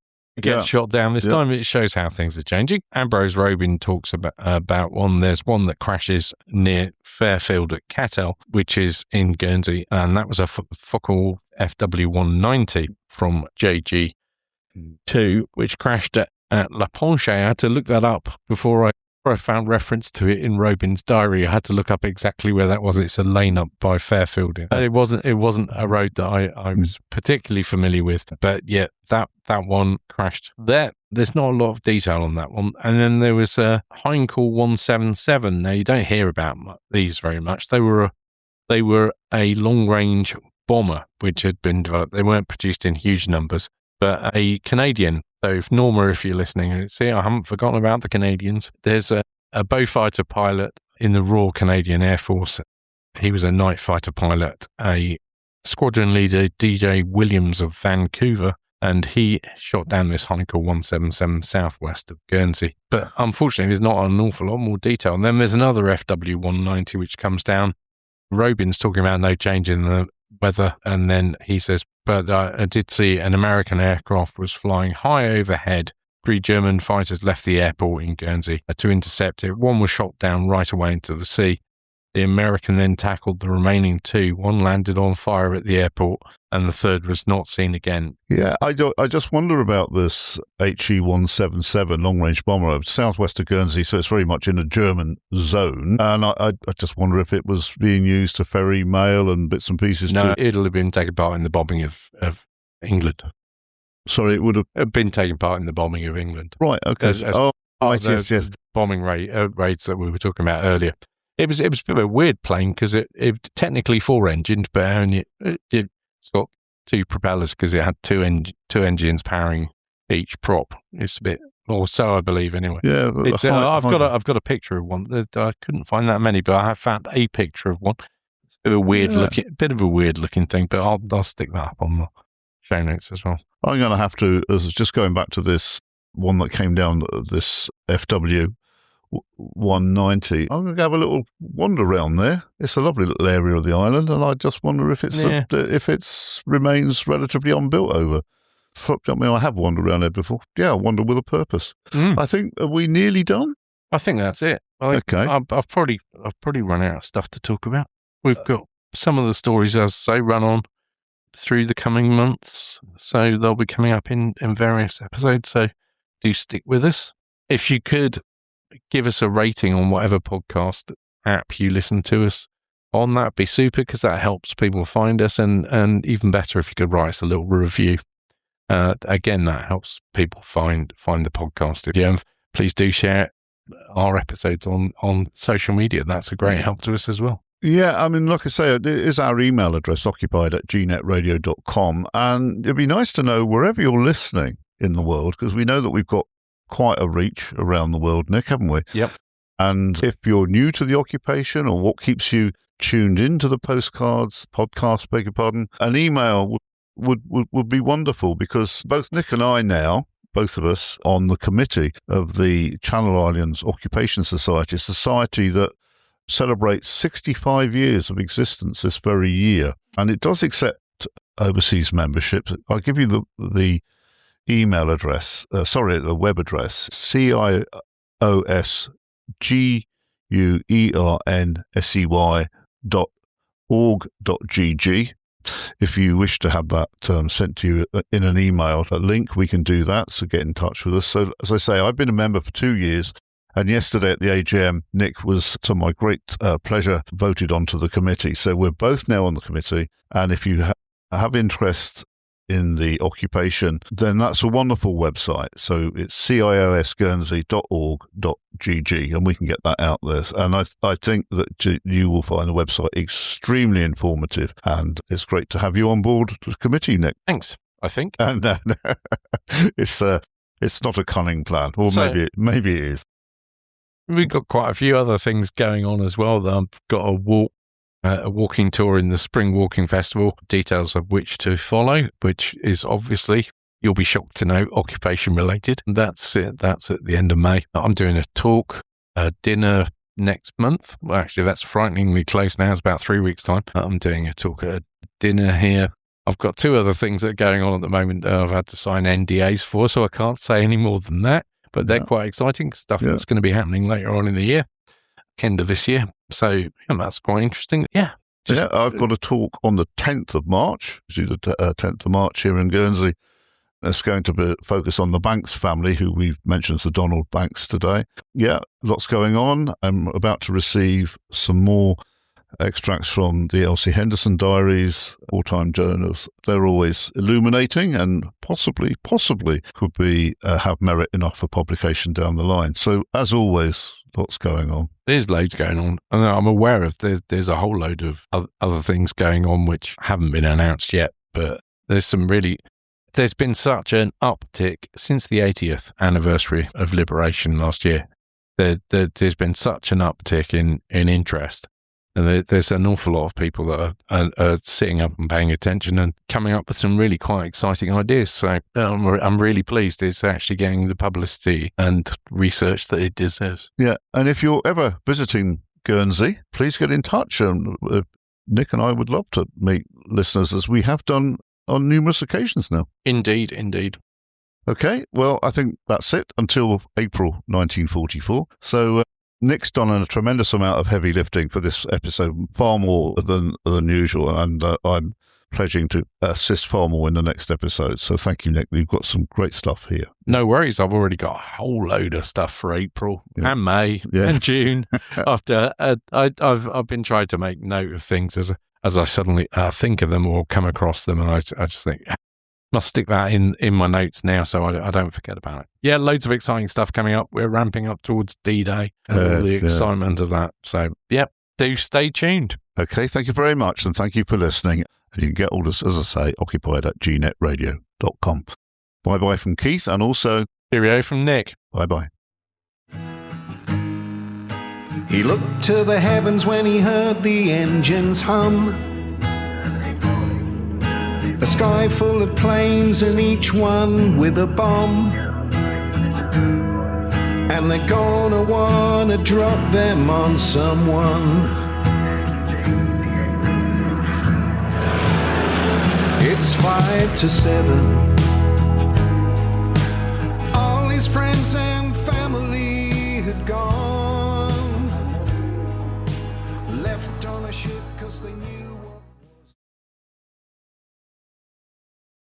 get shot down this time. It shows how things are changing. Ambrose Robin talks about one. There's one that crashes near Fairfield at Catel, which is in Guernsey, and that was a Fokker FW-190 from JG2, which crashed at La Ponche. I had to look that up before I found reference to it in Robin's diary. I had to look up exactly where that was. It's a lane up by Fairfield. It wasn't a road that I was particularly familiar with, but yeah, that one crashed there. There's not a lot of detail on that one. And then there was a Heinkel 177. Now, you don't hear about these very much. They were a long-range bomber which had been developed. They weren't produced in huge numbers, but a Canadian. So if you're listening, see, I haven't forgotten about the Canadians. There's a Beaufighter pilot in the Royal Canadian Air Force. He was a night fighter pilot, a squadron leader, DJ Williams of Vancouver, and he shot down this Heinkel 177 southwest of Guernsey. But unfortunately, there's not an awful lot more detail. And then there's another FW190 which comes down. Robin's talking about no change in the weather, and then he says, but I did see an American aircraft was flying high overhead. 3 German fighters left the airport in Guernsey to intercept it. 1 was shot down right away into the sea. The American then tackled the remaining 2. 1 landed on fire at the airport, and the 3rd was not seen again. Yeah, I just wonder about this HE-177 long-range bomber southwest of Guernsey, so it's very much in a German zone. And I just wonder if it was being used to ferry mail and bits and pieces. No, it'll have been taken part in the bombing of England. Sorry, it would have been taken part in the bombing of England. Right, okay. Yes. Bombing raids that we were talking about earlier. It was a bit of a weird plane because it technically 4-engined, but only it's got 2 propellers because it had two engines powering each prop. It's a bit, or so I believe anyway. Yeah, I've got a picture of one. I couldn't find that many, but I have found a picture of one. It's a bit of a weird looking thing, but I'll stick that up on the show notes as well. I'm going to have to, just going back to this one that came down, this FW 190. I'm going to have a little wander around there. It's a lovely little area of the island, and I just wonder if it's remains relatively unbuilt over. I mean, I have wandered around there before. Yeah, I wander with a purpose. I think, are we nearly done? I think that's it. Okay. I've probably run out of stuff to talk about. We've got some of the stories, as I say, run on through the coming months, so they'll be coming up in various episodes. So do stick with us. If you could give us a rating on whatever podcast app you listen to us on, that'd be super, because that helps people find us, and even better if you could write us a little review. Again, that helps people find the podcast. If you have, please do share our episodes on social media. That's a great help to us as well. Yeah, I mean, like I say, it is our email address, occupied@gnetradio.com, and it'd be nice to know wherever you're listening in the world, because we know that we've got quite a reach around the world, Nick, haven't we? Yep. And if you're new to the occupation, or what keeps you tuned into the podcast, beg your pardon, an email would be wonderful, because both Nick and I now, both of us, on the committee of the Channel Islands Occupation Society, a society that celebrates 65 years of existence this very year, and it does accept overseas memberships. I'll give you the email address, the web address, CIOSGUERNSEY.org.gg. If you wish to have that sent to you in an email, a link, we can do that, so get in touch with us. So, as I say, I've been a member for 2 years, and yesterday at the AGM, Nick was, to my great pleasure, voted onto the committee. So we're both now on the committee, and if you have interest in the occupation, then that's a wonderful website. So it's ciosguernsey.org.gg, and we can get that out there. And I think that you will find the website extremely informative, and it's great to have you on board the committee, Nick. Thanks, I think. And it's not a cunning plan, or maybe it is. We've got quite a few other things going on as well. I've got a walking tour in the Spring Walking Festival, details of which to follow, which is obviously, you'll be shocked to know, occupation related. That's it. That's at the end of May. I'm doing a talk, a dinner next month. Well, actually, that's frighteningly close now. It's about 3 weeks' time. I'm doing a talk at a dinner here. I've got 2 other things that are going on at the moment I've had to sign NDAs for, so I can't say any more than that. But they're quite exciting stuff that's going to be happening later on in the year, end of this year. So that's quite interesting. Yeah. I've got a talk on the 10th of March, the 10th of March here in Guernsey, It's going to be focus on the Banks family, who we've mentioned as the Donald Banks today. Yeah, lots going on. I'm about to receive some more extracts from the Elsie Henderson diaries, all-time journals. They're always illuminating and possibly could be have merit enough for publication down the line. So, as always, lots going on. There's loads going on. And I'm aware of there's a whole load of other things going on which haven't been announced yet, but there's been such an uptick since the 80th anniversary of liberation last year. There's been such an uptick in interest. And there's an awful lot of people that are sitting up and paying attention and coming up with some really quite exciting ideas. So I'm really pleased it's actually getting the publicity and research that it deserves. Yeah, and if you're ever visiting Guernsey, please get in touch. Nick and I would love to meet listeners, as we have done on numerous occasions now. Indeed. Okay, well, I think that's it until April 1944. So Nick's done a tremendous amount of heavy lifting for this episode, far more than usual, and I'm pledging to assist far more in the next episode. So thank you, Nick. We've got some great stuff here. No worries. I've already got a whole load of stuff for April and May and June. After I've been trying to make note of things as I suddenly think of them or come across them, and I just think, must stick that in my notes now so I don't forget about it. Yeah, loads of exciting stuff coming up. We're ramping up towards D-Day and all the excitement of that. So, do stay tuned. Okay, thank you very much, and thank you for listening. And you can get all this, as I say, occupied@gnetradio.com. Bye-bye from Keith, and also cheerio from Nick. Bye-bye. He looked to the heavens when he heard the engines hum. A sky full of planes and each one with a bomb. And they're gonna wanna drop them on someone. It's 5 to 7.